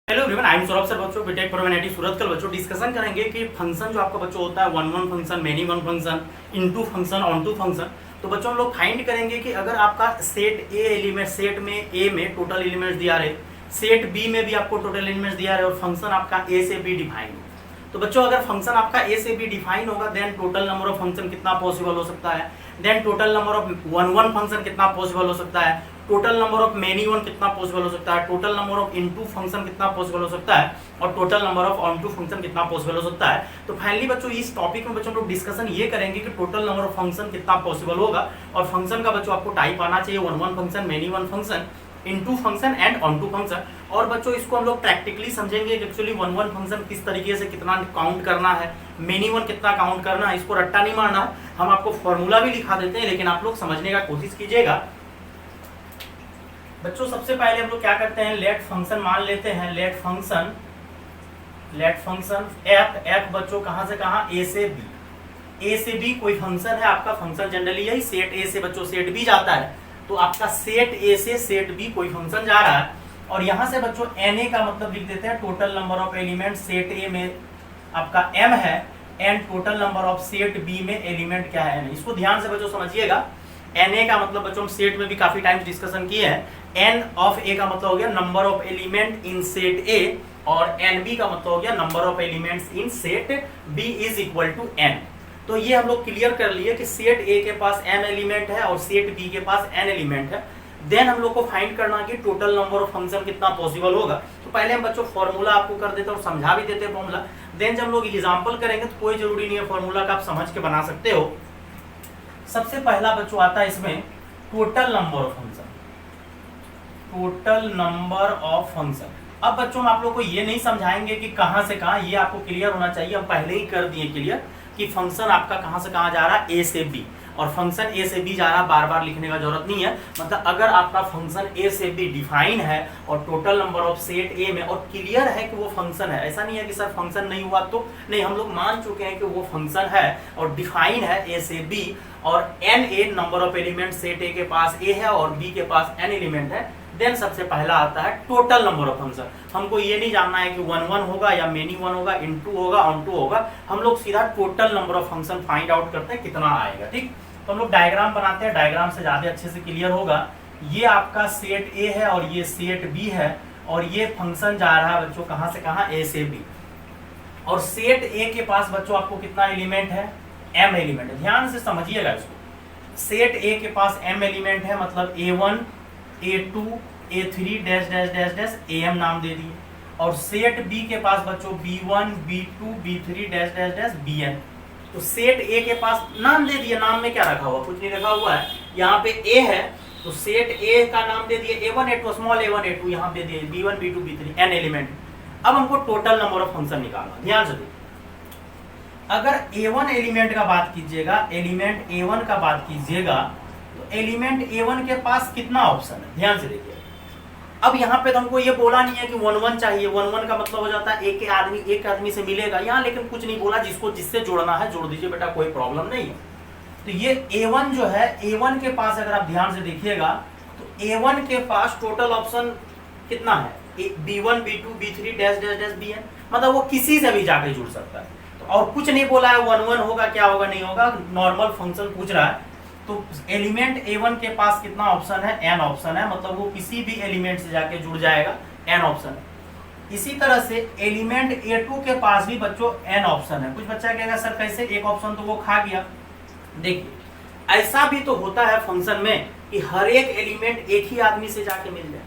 Hello everyone, I am Saurabh sir. बच्चों BTech probability सूरत कल बच्चों डिस्कशन करेंगे कि फंक्शन जो आपका बच्चों होता है one one function, many one function, into function, onto function. तो बच्चों हम लोग फाइंड करेंगे कि अगर आपका सेट ए एलिमेंट, सेट में ए में टोटल एलिमेंट्स दिया रहे, सेट बी में भी आपको टोटल एलिमेंट्स दिया रहे और फंक्शन आपका ए से बी डिफाइन हो। तो बच्चों अगर फंक्शन आपका ए से बी डिफाइन होगा then total number of function कितना पॉसिबल हो सकता है, then total number of one one function कितना पॉसिबल हो सकता है, total number of many one कितना पॉसिबल हो सकता है, total number of into function कितना पॉसिबल हो सकता है और total number of onto function कितना पॉसिबल हो सकता है। तो फाइनली बच्चों इस टॉपिक में बच्चों लोग डिस्कशन ये करेंगे कि टोटल नंबर ऑफ फंक्शन कितना पॉसिबल होगा और फंक्शन का बच्चों आपको टाइप आना चाहिए one one function, many one function, into function and onto function. और बच्चों इसको हम लोग प्रैक्टिकली समझेंगे कि एक्चुअली वन वन फंक्शन किस तरीके से कितना काउंट करना है, मेनी वन कितना काउंट करना है, इसको रट्टा नहीं मारना है। हम आपको फॉर्मूला भी लिखा देते हैं लेकिन आप लोग समझने का कोशिश कीजिएगा। बच्चों सबसे पहले हम लोग क्या करते हैं, लेट फंक्शन मान लेते हैं, लेट फंक्शन एफ बच्चों कहां से कहां, ए से बी। ए से बी कोई फंक्शन है आपका, फंक्शन जनरली यही सेट ए से बच्चों सेट बी जाता है, तो आपका सेट ए से सेट बी कोई फंक्शन जा रहा है। और यहां से बच्चों एन ए का मतलब लिख देते हैं total number of element, set A में आपका एम है and total number of set B में एलिमेंट क्या है, इसको ध्यान से बच्चों समझिएगा। एन ए का मतलब बच्चों हम सेट में भी काफी टाइम डिस्कशन किए हैं। एन ऑफ ए का मतलब हो गया number of element in set A और एन बी का मतलब हो गया number of elements in set B is equal to n. तो ये हम लोग क्लियर कर लिए कि सेट ए के पास m एलिमेंट है और सेट बी के पास n एलिमेंट है। देन हम लोग को फाइंड करना है कि टोटल नंबर ऑफ फंक्शन कितना पॉसिबल होगा। तो पहले हम बच्चों फॉर्मूला आपको कर देते हैं और समझा भी देते हैं फॉर्मूला। देन जब हम लोग एग्जांपल करेंगे तो कोई जरूरी नहीं है फॉर्मूला का, आप समझ के बना सकते हो। सबसे पहला बच्चों आता है इसमें total number of function, total number of function. अब बच्चों हम आप लोग को ये नहीं समझाएंगे कि कहां से कहां, ये आपको क्लियर होना चाहिए। हम पहले ही कर दिए क्लियर कि फंक्शन आपका कहां से कहां जा रहा है, ए से बी, और फंक्शन ए से बी जा रहा है, बार बार लिखने का जरूरत नहीं है। मतलब अगर आपका फंक्शन ए से बी डिफाइन है और total number of set A में और क्लियर है कि वो फंक्शन है, ऐसा नहीं है कि सर फंक्शन नहीं हुआ तो नहीं, हम लोग मान चुके हैं कि वो फंक्शन है और डिफाइन है ए से बी और n A number of element set A के पास ए है और बी के पास एन एलिमेंट है। देन सबसे पहला आता है टोटल नंबर ऑफ फंक्शन। हमको ये नहीं जानना है कि वन वन होगा या मेनी वन होगा, इनटू होगा, ऑन टू होगा, हम लोग सीधा total number of function find out करते हैं कितना आएगा। ठीक, तो हम लोग डायग्राम बनाते हैं, डायग्राम से ज्यादा अच्छे से क्लियर होगा। ये आपका सेट ए है और ये सेट बी है और ये फंक्शन जा रहा है बच्चों कहां से कहां, ए से बी। और सेट ए के पास बच्चों आपको कितना एलिमेंट है, एम एलिमेंट है। ध्यान से समझिएगा इसको। सेट ए के पास एम एलिमेंट है, मतलब A1 A2 A3 dash dash dash dash AM नाम दे दिए। और सेट बी के पास बच्चों B1 B2 B3 dash dash dash BN। तो सेट ए के पास नाम दे दिए, नाम में क्या रखा हुआ, कुछ नहीं रखा हुआ है। यहाँ पे A है तो सेट ए का नाम दे दिए A1 A2 small A1 A2, यहाँ पे दिए B1 B2 B3 n element. अब हमको टोटल नंबर ऑफ फंक्शन निकालना। ध्यान से देखिए, अगर A1 एलिमेंट का बात कीजिएगा, एलिमेंट A1 का बात कीजिएगा तो एलिमेंट A1 के पास कितना ऑप्शन है, ध्यान से देखिए। अब यहाँ पे तो हमको ये बोला नहीं है कि वन वन चाहिए, वन वन का मतलब हो जाता है एक आदमी से मिलेगा यहाँ, लेकिन कुछ नहीं बोला, जिसको जिससे जोड़ना है जोड़ दीजिए बेटा, कोई प्रॉब्लम नहीं है। तो ये A1 जो है, A1 के पास अगर आप ध्यान से देखिएगा तो A1 के पास टोटल ऑप्शन कितना है, B1 B2 B3 dash dash dash BN, मतलब वो किसी से भी जाके जुड़ सकता है। तो और कुछ नहीं बोला है वन वन होगा, क्या होगा नहीं होगा, नॉर्मल फंक्शन पूछ रहा है। तो एलिमेंट A1 के पास कितना ऑप्शन है, n ऑप्शन है, मतलब वो किसी भी एलिमेंट से जाके जुड़ जाएगा, n ऑप्शन है। इसी तरह से एलिमेंट A2 के पास भी बच्चों n ऑप्शन है। कुछ बच्चा कहेगा सर कैसे, एक ऑप्शन तो वो खा गया। देखिए ऐसा भी तो होता है फंक्शन में कि हर एक एलिमेंट एक ही आदमी से जाके मिल जाए।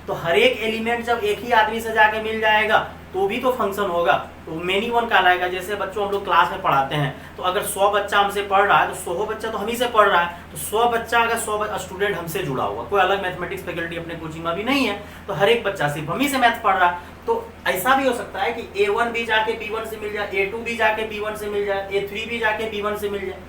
तो हर एक एलिमेंट जब एक ही आदमी से जाके मिल जाएगा तो भी तो फंक्शन होगा, तो मेनी वन कहलाएगा। जैसे बच्चों हम लोग क्लास में पढ़ाते हैं तो अगर 100 बच्चा हमसे पढ़ रहा है तो 100 बच्चा तो हम ही से पढ़ रहा है, तो 100 बच्चा अगर 100 स्टूडेंट हमसे जुड़ा हुआ, कोई अलग मैथमेटिक्स फैकल्टी अपने कोचिंग में भी नहीं है, तो हर एक बच्चा सिर्फ हम ही से मैथ पढ़ रहा है। तो ऐसा भी हो सकता है कि A1 भी जाके B1 से मिल जाए, A2 भी जाके B1 से मिल जाए, A3 भी जाके B1 से मिल जाए,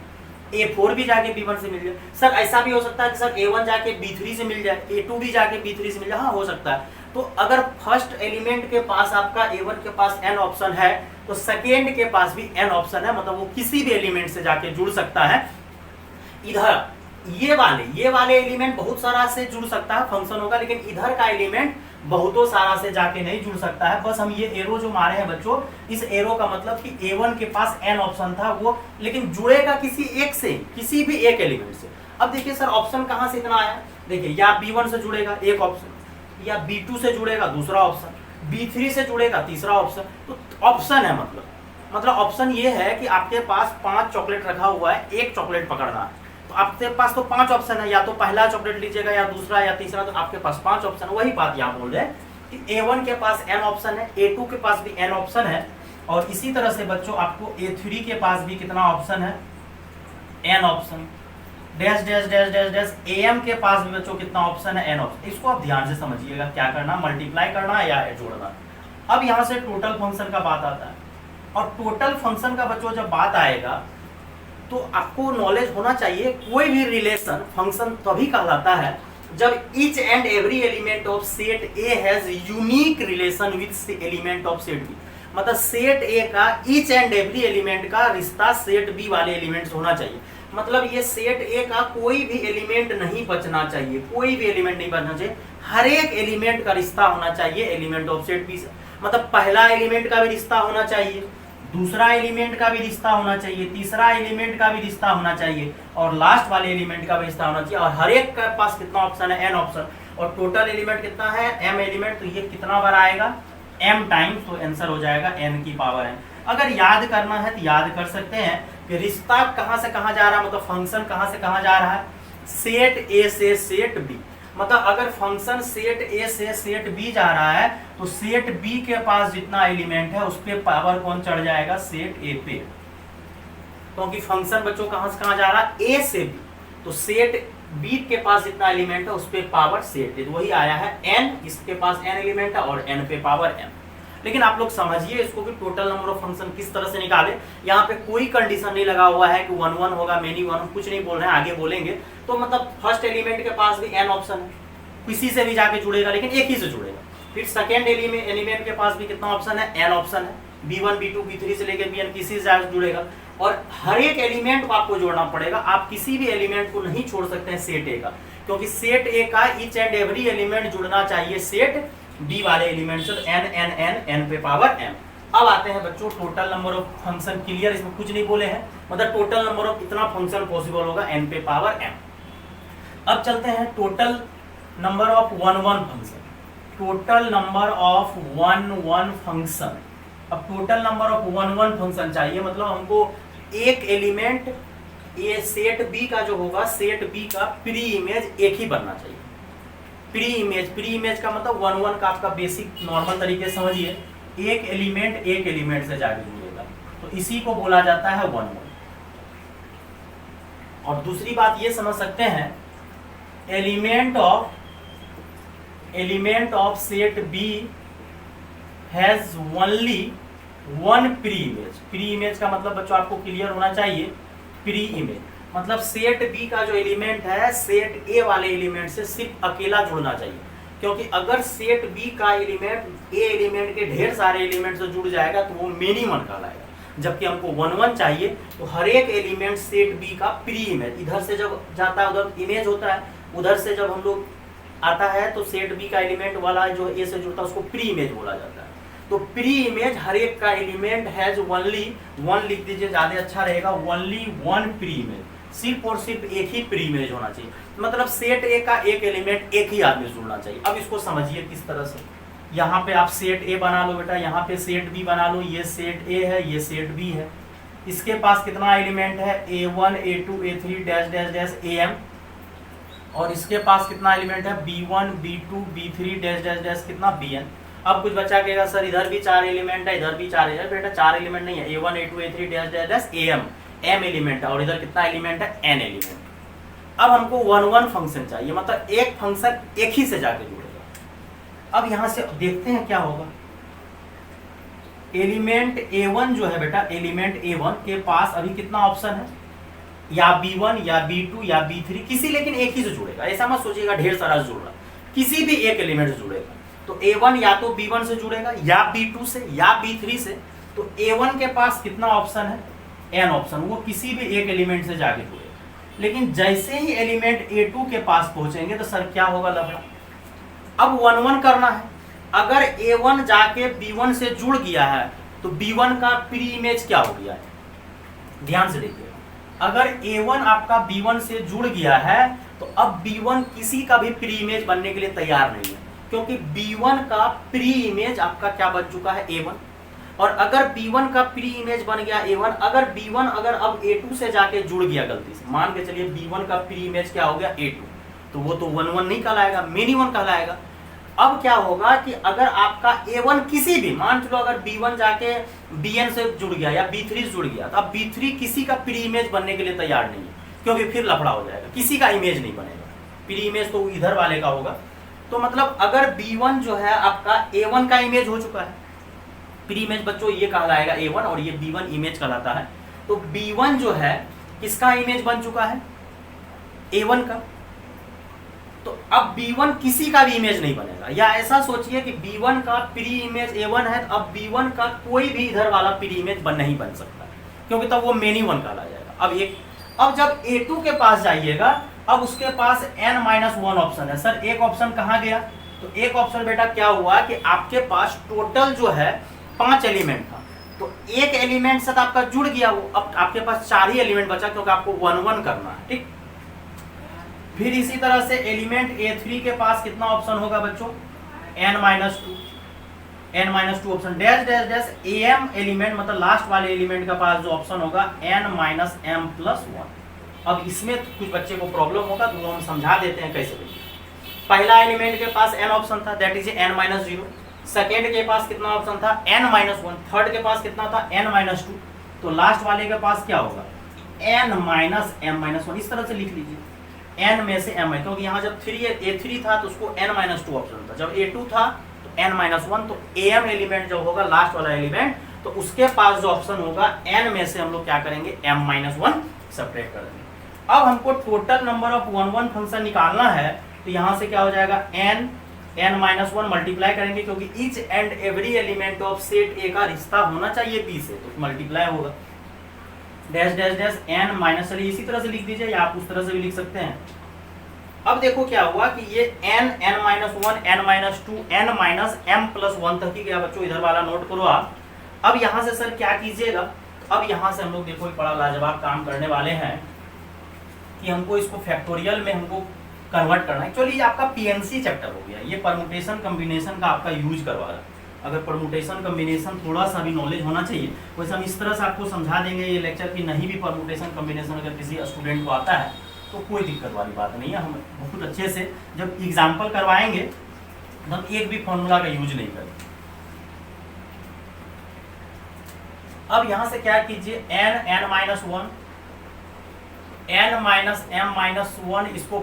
A4 भी जाके B1 से मिल जाए। सर ऐसा भी हो सकता है कि सर A1 जाके B3 से मिल जाए, A2 भी जाके B3 से मिल जाए, हाँ हो सकता है। तो अगर फर्स्ट एलिमेंट के पास आपका A1 के पास n ऑप्शन है तो सेकेंड के पास भी n ऑप्शन है, मतलब वो किसी भी एलिमेंट से जाके जुड़ सकता है। इधर ये वाले एलिमेंट बहुत सारा से जुड़ सकता है, फंक्शन होगा, लेकिन इधर का एलिमेंट बहुतों सारा से जाके नहीं जुड़ सकता है। बस हम ये एरो जो मारे हैं बच्चों, इस एरो का मतलब कि A1 के पास n ऑप्शन था वो, लेकिन जुड़ेगा किसी एक से, किसी भी एक एलिमेंट से। अब देखिए सर ऑप्शन कहाँ से इतना आया, देखिए या B1 से जुड़ेगा एक ऑप्शन, या B2 से जुड़ेगा दूसरा ऑप्शन, B3 से जुड़ेगा तीसरा ऑप्शन। तो ऑप्शन है, मतलब ऑप्शन ये है कि आपके पास 5 चॉकलेट रखा हुआ है, एक चॉकलेट पकड़ना है, तो आपके पास तो 5 ऑप्शन है, या तो पहला चॉकलेट लीजिएगा या दूसरा या तीसरा, तो आपके पास 5 ऑप्शन। वही बात यहाँ बोल रहे हैं कि A1 के पास n ऑप्शन है, A2 के पास भी n ऑप्शन है, और इसी तरह से बच्चों आपको A3 के पास भी कितना ऑप्शन है, n option, dash dash dash dash dash AM के पास भी बच्चों कितना ऑप्शन है, n ऑप्शन। इसको आप ध्यान से समझिएगा, क्या करना, मल्टीप्लाई करना या जोड़ना। अब यहाँ से टोटल फंक्शन का बात आता है, और टोटल फंक्शन का बच्चों जब बात आएगा तो आपको नॉलेज होना चाहिए, कोई भी रिलेशन फंक्शन तभी कहलाता है जब each and every element of set A has unique relation with element of set B. मतलब सेट ए का ईच एंड एवरी एलिमेंट का रिश्ता सेट बी वाले एलिमेंट्स होना चाहिए। मतलब ये सेट ए का कोई भी एलिमेंट नहीं बचना चाहिए, कोई भी एलिमेंट नहीं बचना चाहिए, हर एक एलिमेंट का रिश्ता होना चाहिए एलिमेंट ऑफ सेट बी से। मतलब पहला एलिमेंट का भी रिश्ता होना चाहिए, दूसरा एलिमेंट का भी रिश्ता होना चाहिए, तीसरा एलिमेंट का भी रिश्ता होना चाहिए, और लास्ट वाले एलिमेंट का भी रिश्ता होना चाहिए। और हर एक के पास कितना ऑप्शन है, n ऑप्शन, और टोटल एलिमेंट कितना है, m एलिमेंट, तो ये कितना बार आएगा, m टाइम्स, तो आंसर हो जाएगा n की पावर n। अगर याद करना है तो याद कर सकते हैं कि रिश्ता कहां से कहां जा रहा है, मतलब फंक्शन कहां से कहां जा रहा है, सेट ए से सेट बी। मतलब अगर फंक्शन सेट ए से सेट बी जा रहा है तो सेट बी के पास जितना एलिमेंट है उस पे पावर कौन चढ़ जाएगा, सेट ए पे, क्योंकि फंक्शन बच्चों कहां से कहां जा रहा है, ए से बी, तो सेट बी के पास जितना एलिमेंट है उस पे पावर सेट ए, तो वही आया है n, इसके पास n एलिमेंट है और n पे पावर m। लेकिन आप लोग समझिए इसको कि टोटल नंबर ऑफ फंक्शन किस तरह से निकाले। यहाँ पे कोई कंडीशन नहीं लगा हुआ है कि 1 1 होगा, मेनी 1, कुछ नहीं बोल रहे हैं, आगे बोलेंगे। तो मतलब फर्स्ट एलिमेंट के पास भी n ऑप्शन है, किसी से भी जाके जुड़ेगा, लेकिन एक ही से जुड़ेगा। फिर सेकेंड एलिमेंट के पास भी कितना ऑप्शन है, n ऑप्शन है, B1 B2 B3 से लेकर Bn किसी से जाके जुड़ेगा, और हर एक एलिमेंट को आपको जोड़ना पड़ेगा। आप किसी भी एलिमेंट को नहीं छोड़ सकते हैं सेट ए का, क्योंकि सेट ए का ईच एंड एवरी एलिमेंट जुड़ना चाहिए सेट बी वाले एलिमेंट से, n n n n पे पावर m। अब आते हैं बच्चों total number of function, clear, इसमें कुछ नहीं बोले हैं, मतलब टोटल नंबर ऑफ इतना फंक्शन पॉसिबल होगा n पे पावर m। अब चलते हैं total number of 1 1 function, total number of 1 1 function. अब टोटल नंबर ऑफ 1 1 फंक्शन चाहिए, मतलब हमको एक एलिमेंट ये सेट बी का जो होगा, सेट बी का प्री इमेज एक ही बनना चाहिए। प्री इमेज का मतलब 1 1 का आपका बेसिक नॉर्मल तरीके से समझिए, एक एलिमेंट से जाके जुड़ेगा, तो इसी को बोला जाता है 1 1। और दूसरी बात ये समझ सकते हैं, element of set B has only 1 pre image. Pre image का मतलब बच्चों आपको क्लियर होना चाहिए, प्री इमेज मतलब सेट बी का जो एलिमेंट है सेट ए वाले एलिमेंट से सिर्फ अकेला जुड़ना चाहिए, क्योंकि अगर सेट बी का एलिमेंट ए एलिमेंट के ढेर सारे एलिमेंट से जुड़ जाएगा तो वो मेनी 1 कहलाएगा। जबकि हमको 1 1 चाहिए, तो हर एक एलिमेंट सेट बी का प्री इमेज, इधर से जब जाता है उधर इमेज होता है, उधर से जब हम लोग आता है तो सेट बी का एलिमेंट वाला जो ए से जुड़ता है उसको प्री इमेज बोला जाता है। तो प्री इमेज हर एक का एलिमेंट हैज ओनली 1, लिख दीजिए ज्यादा अच्छा रहेगा, ओनली 1 प्री इमेज, सिर्फ और सिर्फ एक ही प्री इमेज होना चाहिए। मतलब सेट ए का एक एलिमेंट एक ही आदमी जुड़ना चाहिए। अब इसको समझिए किस तरह से, यहाँ पे आप सेट ए बना लो बेटा, यहाँ पे सेट बी बना लो, ये सेट ए है, ये सेट बी है, इसके पास कितना एलिमेंट है, A1 A2 A3 dash dash dash AM, और इसके पास कितना एलिमेंट है, B1 B2 B3 dash dash dash कितना Bn। अब कुछ बचा कहेगा सर इधर भी 4 एलिमेंट है, इधर भी 4 है, बेटा 4 एलिमेंट नहीं है, A1 A2 A3 dash dash dash AM, m element है, और इधर कितना एलिमेंट है, n एलिमेंट। अब हमको 1 1 फंक्शन चाहिए, मतलब एक फंक्शन एक ही से जाके जुड़ेगा। अब यहां से देखते हैं क्या होगा, एलिमेंट A1 जो है बेटा, एलिमेंट A1 के पास अभी कितना ऑप्शन है, या B1 या B2 या B3, किसी लेकिन एक ही से जुड़ेगा। ऐसा मत सोचिएगा ढेर सारा से जुड़ रहा, किसी भी एक एलिमेंट से जुड़ेगा। तो A1 या तो B1 से जुड़ेगा, या B2 से, या B3 से। तो A1 के पास कितना ऑप्शन है, n ऑप्शन, वो किसी भी एक एलिमेंट से जाके जुड़ेगा। लेकिन जैसे ही एलिमेंट A2 के पास पहुंचेंगे तो सर क्या होगा, लफड़ा। अब 1 1 करना है। अगर A1 जाके B1 से जुड़ गया है तो B1 का प्री इमेज क्या हो गया है, ध्यान से देखिए। अगर A1 आपका B1 से जुड़ गया है तो अब B1 किसी का भी प्री इमेज बनने के लिए तैयार नहीं है, क्योंकि B1 का प्री इमेज आपका क्या बन चुका है, A1। और अगर B1 का प्री इमेज बन गया A1, अगर B1 अगर अब A2 से जाके जुड़ गया गलती से, मान के चलिए B1 का प्री इमेज क्या हो गया, A2, तो वो तो 1 1 नहीं कहलाएगा, मेनी 1 कहलाएगा। अब क्या होगा कि अगर आपका A1 किसी भी, मान चलो अगर B1 जाके BN से जुड़ गया या B3 से जुड़ गया, तो अब B3 किसी का प्री इमेज बनने के लिए तैयार नहीं है, क्योंकि फिर लफड़ा हो जाएगा, किसी का इमेज नहीं बनेगा, प्री इमेज तो इधर वाले का होगा। तो मतलब अगर B1 जो है आपका A1 का इमेज हो चुका है, प्री इमेज बच्चों ये कहलाएगा A1 और ये B1 इमेज कहलाता है। तो B1 जो है किसका इमेज बन चुका है, A1 का। तो अब B1 किसी का भी इमेज नहीं बनेगा, या ऐसा सोचिए कि B1 का प्री इमेज A1 है, तो अब B1 का कोई भी इधर वाला प्री इमेज नहीं बन सकता, क्योंकि तब वो मेनी 1 कहला जाएगा। अब जब A2 के पास जाइएगा, अब उसके पास n-1 ऑप्शन है। सर एक ऑप्शन कहाँ गया, तो एक ऑप्शन बेटा क्या हुआ कि आपके पास टोटल जो है 5 एलिमेंट था, तो एक एलिमेंट से आपका जुड़ गया वो, अब आपके पास 4 ही एलिमेंट बचा, क्योंकि आपको 1 1 करना है, ठीक। फिर इसी तरह से एलिमेंट A3 के पास कितना ऑप्शन होगा बच्चों, n-2 option, dash dash dash am element, मतलब लास्ट वाले एलिमेंट का पास जो ऑप्शन होगा n-m+1। अब इसमें कुछ बच्चे को प्रॉब्लम होगा, तो वो हम समझा देते हैं कैसे। पहला एलिमेंट के पास n ऑप्शन था, दैट इज n-0। सेकेंड के पास कितना ऑप्शन था, n-1। थर्ड के पास कितना था, n-2। तो लास्ट वाले के पास क्या होगा, n-m-1। इस तरह से लिख लीजिए, n में से m है, क्योंकि यहाँ जब A3 था तो उसको n-2 ऑप्शन था, जब A2 था तो n-1। तो am एलिमेंट जो होगा लास्ट वाला एलिमेंट, तो उसके पास जो ऑप्शन होगा n में से हम लोग क्या करेंगे, m-1 सेपरेट कर देंगे। अब हमको टोटल नंबर ऑफ 1 1 फंक्शन निकालना है, तो यहाँ से क्या हो जाएगा, n-1 मल्टीप्लाई करेंगे, क्योंकि each and every element of set A का रिश्ता होना चाहिए P से, तो मल्टीप्लाई होगा, डैश डैश डैश n-, चलिए इसी तरह से लिख दीजिए, या आप उस तरह से भी लिख सकते हैं। अब देखो क्या हुआ कि ये n-1 n-2 n-m+1 तक ही गया बच्चों, इधर वाला नोट करो आप। अब यहाँ से सर क्या कीजिएगा, अब यहाँ से हम लोग देखो बड़ा लाजवाब काम करने वाले हैं कि हमको इसको फैक्टोरियल में हमको कन्वर्ट करना है। एक्चुअली आपका PNC चैप्टर हो गया, ये परमुटेशन कम्बिनेशन का आपका यूज करवा रहा है। अगर परमुटेशन कम्बिनेशन थोड़ा सा भी नॉलेज होना चाहिए, वैसे हम इस तरह से आपको समझा देंगे ये लेक्चर कि नहीं भी परमुटेशन कम्बिनेशन अगर किसी स्टूडेंट को आता है तो कोई दिक्कत वाली बात नहीं है। हम बहुत अच्छे से जब एग्जाम्पल करवाएंगे तो हम एक भी फॉर्मूला का यूज नहीं करेंगे। अब यहाँ से क्या कीजिए, n-1 n-m-1 इसको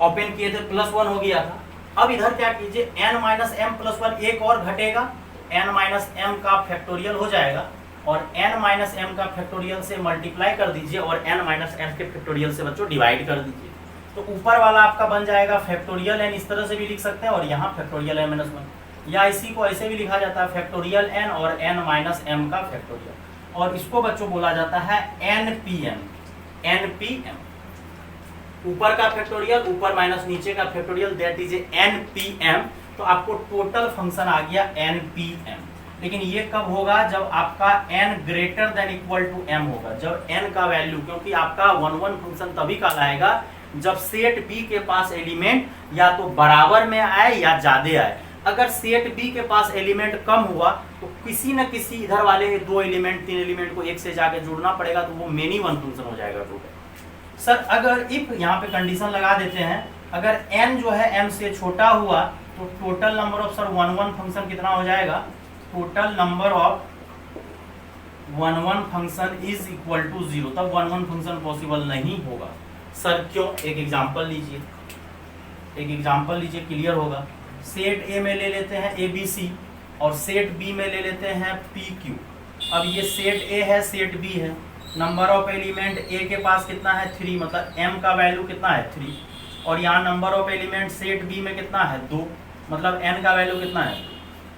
ओपन किए थे, +1 हो गया था। अब इधर क्या कीजिए, n-m+1 एक और घटेगा, n-m का फैक्टोरियल हो जाएगा, और n-m का फैक्टोरियल से मल्टीप्लाई कर दीजिए, और n-m के फैक्टोरियल से बच्चों डिवाइड कर दीजिए। तो ऊपर वाला आपका बन जाएगा फैक्टोरियल n, इस तरह से भी लिख सकते हैं, और यहाँ फैक्टोरियल n-1, या इसी को ऐसे भी लिखा जाता है फैक्टोरियल n और n-m का फैक्टोरियल, और इसको बच्चों बोला जाता है npm। ऊपर का फैक्टोरियल, ऊपर माइनस नीचे का फैक्टोरियल, दैट इज npm। तो आपको टोटल फंक्शन आ गया npm। लेकिन ये कब होगा, जब आपका n greater than equal to m होगा, जब n का वैल्यू, क्योंकि आपका 1 1 फंक्शन तभी कहलाएगा जब सेट B के पास एलिमेंट या तो बराबर में आए या ज्यादा आए। अगर सेट B के पास एलिमेंट कम हुआ तो किसी न किसी इधर वाले 2 एलिमेंट 3 एलिमेंट को एक से जाके जुड़ना पड़ेगा, तो वो मेनी 1 फंक्शन हो जाएगा टोटल। सर अगर इफ यहाँ पे कंडीशन लगा देते हैं, अगर n जो है m से छोटा हुआ तो total number of sir 1 1 function कितना हो जाएगा, total number of 1 1 function is equal to 0। तब 1 1 फंक्शन पॉसिबल नहीं होगा। सर क्यों, एक एग्जांपल लीजिए, एक एग्जांपल लीजिए, क्लियर होगा। सेट A में ले लेते हैं ABC, और सेट B में ले लेते हैं PQ। अब ये सेट A है, सेट B है, नंबर ऑफ एलिमेंट A के पास कितना है 3, मतलब m का वैल्यू कितना है 3, और यहाँ number of element set B में कितना है 2, मतलब n का वैल्यू कितना है।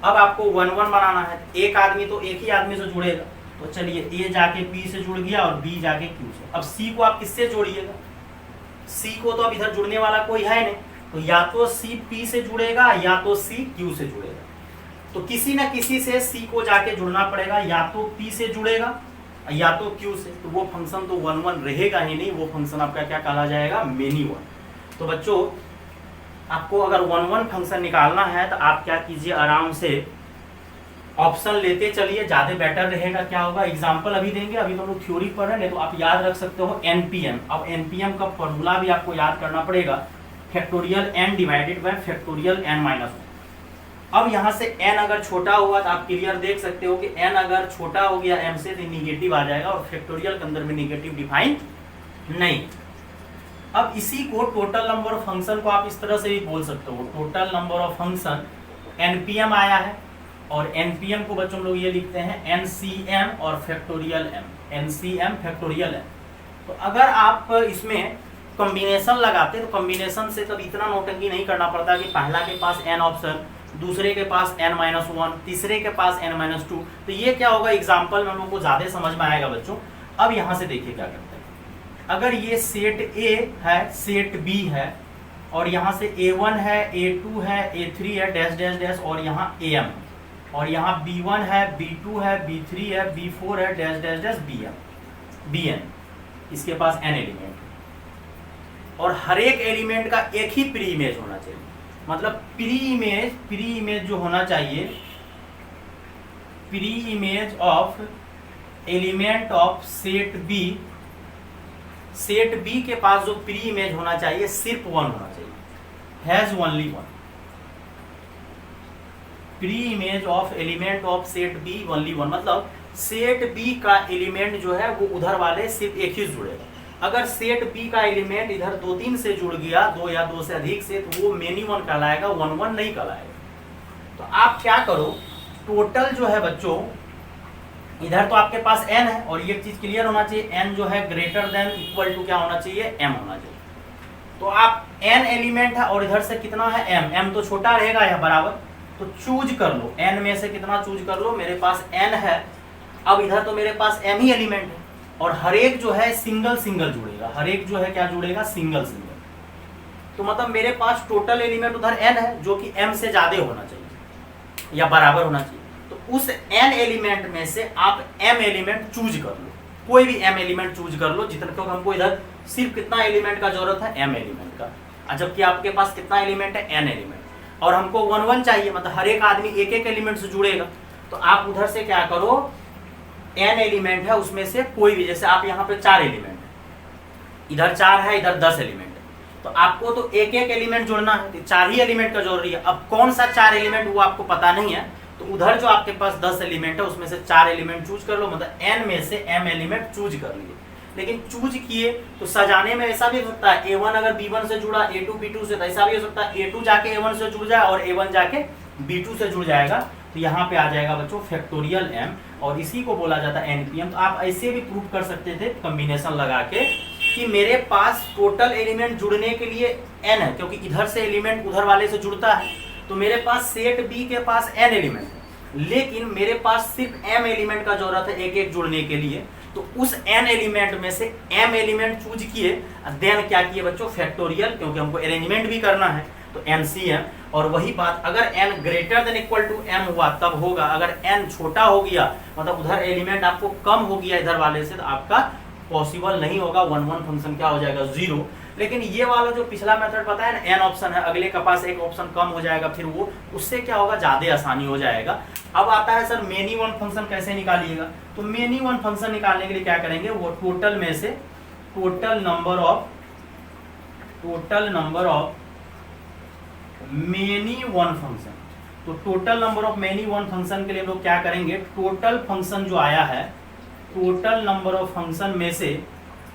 अब आपको 1 1 बनाना है, एक आदमी तो एक ही आदमी से जुड़ेगा, तो चलिए ए जाके पी से जुड़ गया और बी जाके क्यू से। अब सी को आप किससे जोड़िएगा, सी को तो अब इधर जुड़ने वाला कोई है नहीं, तो या तो सी पी से जुड़ेगा या तो सी क्यू से जुड़ेगा। तो किसी ना किसी से सी को जाके जुड़ना पड़ेगा, या तो पी से जुड़ेगा या तो क्यू से। तो वो फंक्शन तो 1 1 रहेगा ही नहीं, वो फंक्शन आपका क्या कहा जाएगा, मेनी वन। तो बच्चों आपको अगर 1 1 फंक्शन निकालना है तो आप क्या कीजिए, आराम से ऑप्शन लेते चलिए, ज्यादा बेटर रहेगा। क्या होगा, एग्जाम्पल अभी देंगे, अभी तो हम लोग थ्योरी पढ़ रहे हैं, तो आप याद रख सकते हो एनपीएम। अब एनपीएम का फॉर्मूला भी आपको याद करना पड़ेगा, factorial n divided by factorial n minus 1। अब यहाँ से n अगर छोटा हुआ तो आप क्लियर देख सकते हो कि n अगर छोटा हो गया m से तो निगेटिव आ जाएगा, और फैक्टोरियल के अंदर में निगेटिव डिफाइन नहीं। अब इसी को टोटल नंबर ऑफ फंक्शन को आप इस तरह से भी बोल सकते हो, total number of function NPM आया है, और एनपीएम को बच्चों लोग ये लिखते हैं एनसीएम और factorial m, NCM factorial m. तो अगर आप इसमें कॉम्बिनेशन लगाते तो कॉम्बिनेशन से तब इतना नोटंकी नहीं करना पड़ता कि पहला के पास n ऑप्शन, दूसरे के पास n-1, तीसरे के पास n-2। तो ये क्या होगा, एग्जाम्पल में हम लोग को ज्यादा समझ में आएगा बच्चों। अब यहाँ से देखिए क्या करते हैं, अगर ये सेट A है, सेट B है, और यहाँ से A1 है, A2 है, A3 है, डैश डैश डैश, और यहाँ AM है, और यहाँ B1 है, B2 है, B3 है, B4 है, डैश डैश डैश, BN, इसके पास n एलिमेंट, और हर एक एलिमेंट का एक ही प्री इमेज होना चाहिए। मतलब प्री इमेज जो होना चाहिए, pre image of element of set B, set B के पास जो प्री इमेज होना चाहिए सिर्फ 1 होना चाहिए, has only 1। Pre image of element of set B only 1, मतलब सेट बी का एलिमेंट जो है वो उधर वाले सिर्फ एक ही जुड़ेगा। अगर सेट बी का एलिमेंट इधर 2-3 से जुड़ गया, 2 या 2 से अधिक से, तो वो मेनी 1 कहलाएगा, 1 1 नहीं कहलाएगा। तो आप क्या करो, टोटल जो है बच्चों, इधर तो आपके पास n है, और ये चीज क्लियर होना चाहिए, n जो है ग्रेटर देन इक्वल टू क्या होना चाहिए, m होना चाहिए। तो आप n एलिमेंट है और इधर से कितना है, m तो छोटा रहेगा या बराबर, तो चूज कर लो, n में से कितना चूज कर लो, मेरे पास n है, अब इधर तो मेरे पास m ही एलिमेंट है, और हर एक जो है सिंगल सिंगल जुड़ेगा, हर एक जो है क्या जुड़ेगा, सिंगल सिंगल। तो मतलब मेरे पास टोटल एलिमेंट उधर n है जो कि m से ज्यादा होना चाहिए या बराबर होना चाहिए। तो उस n एलिमेंट में से आप m एलिमेंट चूज कर लो, कोई भी m एलिमेंट चूज कर लो, जितना, क्योंकि हमको इधर सिर्फ कितना एलिमेंट का जरूरत है, m एलिमेंट का, जबकि आपके पास कितना एलिमेंट है, n एलिमेंट, और हमको 1 1 चाहिए, मतलब हर एक आदमी एक एक एलिमेंट से जुड़ेगा। तो आप उधर से क्या करो, n एलिमेंट है उसमें से कोई भी, जैसे आप यहाँ पे 4 एलिमेंट है, इधर 4 है, इधर 10 एलिमेंट है, तो आपको तो एक एक एलिमेंट जोड़ना है, तो 4 ही एलिमेंट का जरूरी है। अब कौन सा 4 एलिमेंट वो आपको पता नहीं है, तो उधर जो आपके पास 10 एलिमेंट है उसमें से 4 एलिमेंट चूज कर लो, मतलब n में से m एलिमेंट चूज कर लिए। लेकिन चूज किए तो सजाने में ऐसा भी हो सकता है, A1 अगर B1 से जुड़ा, A2 B2 से, तो ऐसा भी हो सकता है A2 जाके A1 से जुड़ जाए और A1 जाके B2 से जुड़ जाएगा। तो यहाँ पे आ जाएगा बच्चों फैक्टोरियल m, और इसी को बोला जाता है एनपीएम। तो आप ऐसे भी प्रूव कर सकते थे कॉम्बिनेशन लगा के कि मेरे पास टोटल एलिमेंट जुड़ने के लिए n है, क्योंकि इधर से एलिमेंट उधर वाले से जुड़ता है, तो मेरे पास सेट बी के पास n एलिमेंट है, लेकिन मेरे पास सिर्फ m एलिमेंट का जरूरत है एक एक जुड़ने के लिए। तो उस n एलिमेंट में से m एलिमेंट चूज किए, देन क्या किए बच्चों, फैक्टोरियल, क्योंकि हमको अरेंजमेंट भी करना है, तो एनसीएम। और वही बात अगर n greater than equal to m हुआ तब होगा, अगर n छोटा हो गया मतलब उधर एलिमेंट आपको कम हो गया इधर वाले से, तो आपका पॉसिबल नहीं होगा, 1 1 फंक्शन क्या हो जाएगा, 0। लेकिन ये वाला जो पिछला मेथड पता है ना, n ऑप्शन है, अगले के पास एक ऑप्शन कम हो जाएगा, फिर वो उससे क्या होगा, ज्यादा आसानी हो जाएगा। अब आता है सर मेनी 1 फंक्शन कैसे निकालिएगा, तो मेनी 1 फंक्शन निकालने के लिए क्या करेंगे, वो टोटल में से total number of many 1 function, तो total number of many 1 function के लिए हम लोग क्या करेंगे, टोटल फंक्शन जो आया है, टोटल नंबर ऑफ फंक्शन में से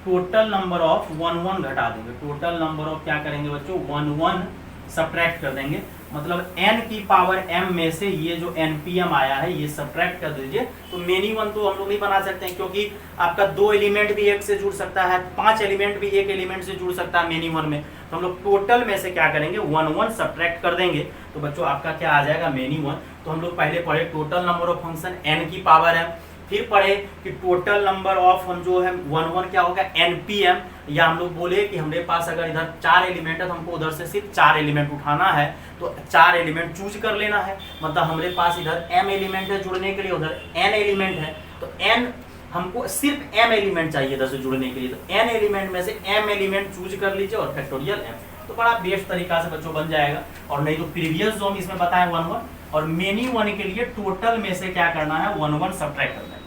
टोटल नंबर ऑफ 1 1 घटा देंगे, टोटल नंबर ऑफ क्या करेंगे बच्चों, 1 1 सब्ट्रैक्ट कर देंगे, मतलब n की पावर m में से ये जो npm आया है ये सब्ट्रैक्ट कर दीजिए। तो मेनी 1 तो हम लोग नहीं बना सकते हैं, क्योंकि आपका 2 एलिमेंट भी एक से जुड़ सकता है, 5 एलिमेंट भी एक एलिमेंट से जुड़ सकता है मेनी 1 में। तो हम लोग टोटल में से क्या करेंगे, 1 1 सब्ट्रैक्ट कर देंगे, तो बच्चों आपका क्या आ जाएगा, मेनी 1। तो हम लोग पहले पढ़े total number of function n की पावर m, फिर पढ़े कि टोटल नंबर ऑफ हम जो है 1 क्या होगा npm, या हम लोग बोले कि हमारे पास अगर इधर 4 एलिमेंट है तो हमको उधर से सिर्फ 4 एलिमेंट उठाना है, तो 4 एलिमेंट चूज कर लेना है। मतलब हमारे पास इधर m एलिमेंट है जुड़ने के लिए, उधर n एलिमेंट है, तो n हमको सिर्फ m एलिमेंट चाहिए इधर से जुड़ने के लिए, तो n एलिमेंट में से m एलिमेंट चूज कर लीजिए और फैक्टोरियल m, तो बड़ा बेस्ट तरीका से बच्चों बन जाएगा। और नहीं तो प्रीवियस जो हम इसमें बताएं 1 और मेनी 1 के लिए टोटल में से क्या करना है 1 सब्ट्रैक्ट करना है।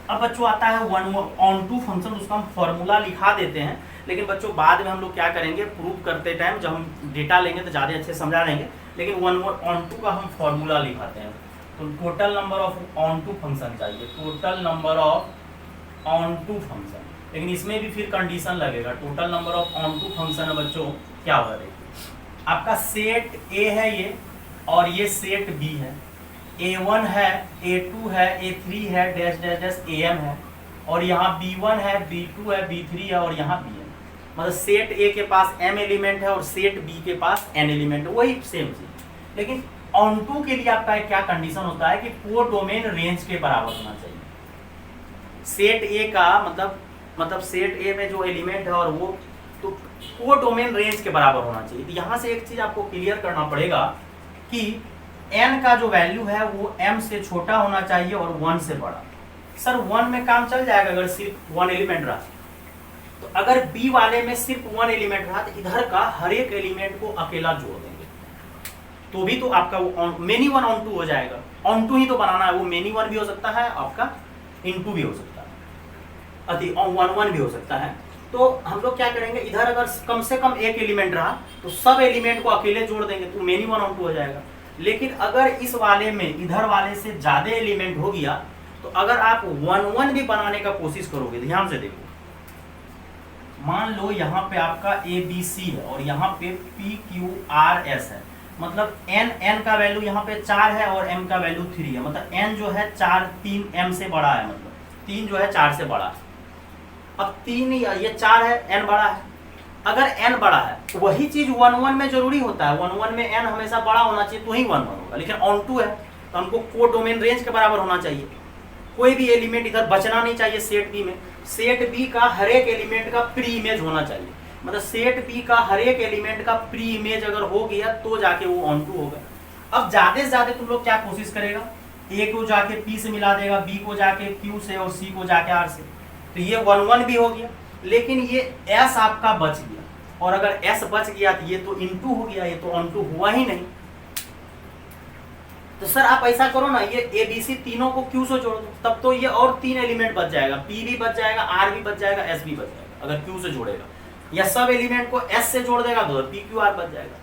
अब बच्चों आता है 1 ऑन टू फंक्शन, उसका हम फॉर्मूला लिखा देते हैं, लेकिन बच्चों बाद में हम लोग क्या करेंगे प्रूव करते टाइम जब हम डेटा लेंगे तो ज़्यादा अच्छे समझा देंगे, लेकिन 1 ऑन टू का हम फॉर्मूला लिखाते हैं। तो total number of onto function चाहिए, total number of onto function, लेकिन इसमें भी फिर कंडीशन लगेगा। Total number of onto function बच्चों क्या होगा, देखिए आपका सेट ए है ये, और ये सेट बी है, A1 है, A2 है, A3 है, डैश डैश डैश AM है, और यहाँ B1 है, B2 है, B3 है, और यहाँ B है। मतलब सेट A के पास M एलिमेंट है और सेट B के पास N एलिमेंट है, वही सेम चीज। लेकिन ऑन टू के लिए आपका क्या कंडीशन होता है कि कोडोमेन रेंज के बराबर होना चाहिए। सेट A का मतलब सेट A में जो एलिमेंट है और वो तो कोडोमेन रेंज के बराबर होना चाहिए। तो यहाँ से एक चीज आपको क्लियर करना पड़ेगा कि n का जो वैल्यू है वो m से छोटा होना चाहिए और 1 से बड़ा। सर 1 में काम चल जाएगा अगर सिर्फ 1 एलिमेंट रहा, तो अगर b वाले में सिर्फ 1 एलिमेंट रहा तो इधर का हर एक एलिमेंट को अकेला जोड़ देंगे, तो भी तो आपका वो मेनी 1 ऑन टू हो जाएगा। ऑन टू ही तो बनाना है, वो मेनी 1 भी हो सकता है, आपका इनटू भी हो सकता है, अति 1 भी हो सकता है। तो हम लोग क्या करेंगे, इधर अगर कम से कम एक एलिमेंट रहा तो सब एलिमेंट को अकेले जोड़ देंगे, तो मेनी 1 ऑन टू हो जाएगा। लेकिन अगर इस वाले में इधर वाले से ज्यादा एलिमेंट हो गया, तो अगर आप 1 भी बनाने का कोशिश करोगे, ध्यान से देखो, मान लो यहाँ पे आपका ABC है और यहाँ पे PQRS है, मतलब n का वैल्यू यहाँ पे 4 है और m का वैल्यू 3 है, मतलब n जो है 3 m से बड़ा है, मतलब 3 जो है 4 से बड़ा है। अब 3 ये 4 है, n बड़ा है। अगर n बड़ा है वही चीज 1 में जरूरी होता है, 1 में n हमेशा बड़ा होना चाहिए तो ही 1 होगा, लेकिन ऑन टू है तो हमको कोडोमेन रेंज के बराबर होना चाहिए। कोई भी एलिमेंट इधर बचना नहीं चाहिए सेट बी में। सेट बी का हर एक एलिमेंट का प्री इमेज होना चाहिए, मतलब सेट बी का हर एक एलिमेंट का प्री इमेज अगर हो गया तो जाके वो ऑन टू होगा। अब ज्यादा से ज्यादा तुम लोग क्या कोशिश करेगा, ए को जाके पी से मिला देगा, बी को जाके क्यू से और सी को जाके आर से, तो ये 1 भी हो गया। लेकिन ये एस आपका बच गया, और अगर एस बच गया तो ये तो इनटू हो गया, ये तो ऑन टू हुआ ही नहीं। तो सर आप ऐसा करो ना, ये ए बी सी तीनों को क्यू से जोड़ दो, तब तो ये और 3 एलिमेंट बच जाएगा, पी भी बच जाएगा, आर भी बच जाएगा, एस भी बच जाएगा अगर क्यू से जोड़ेगा, या सब एलिमेंट को एस से जोड़ देगा तो पी क्यू आर बच जाएगा।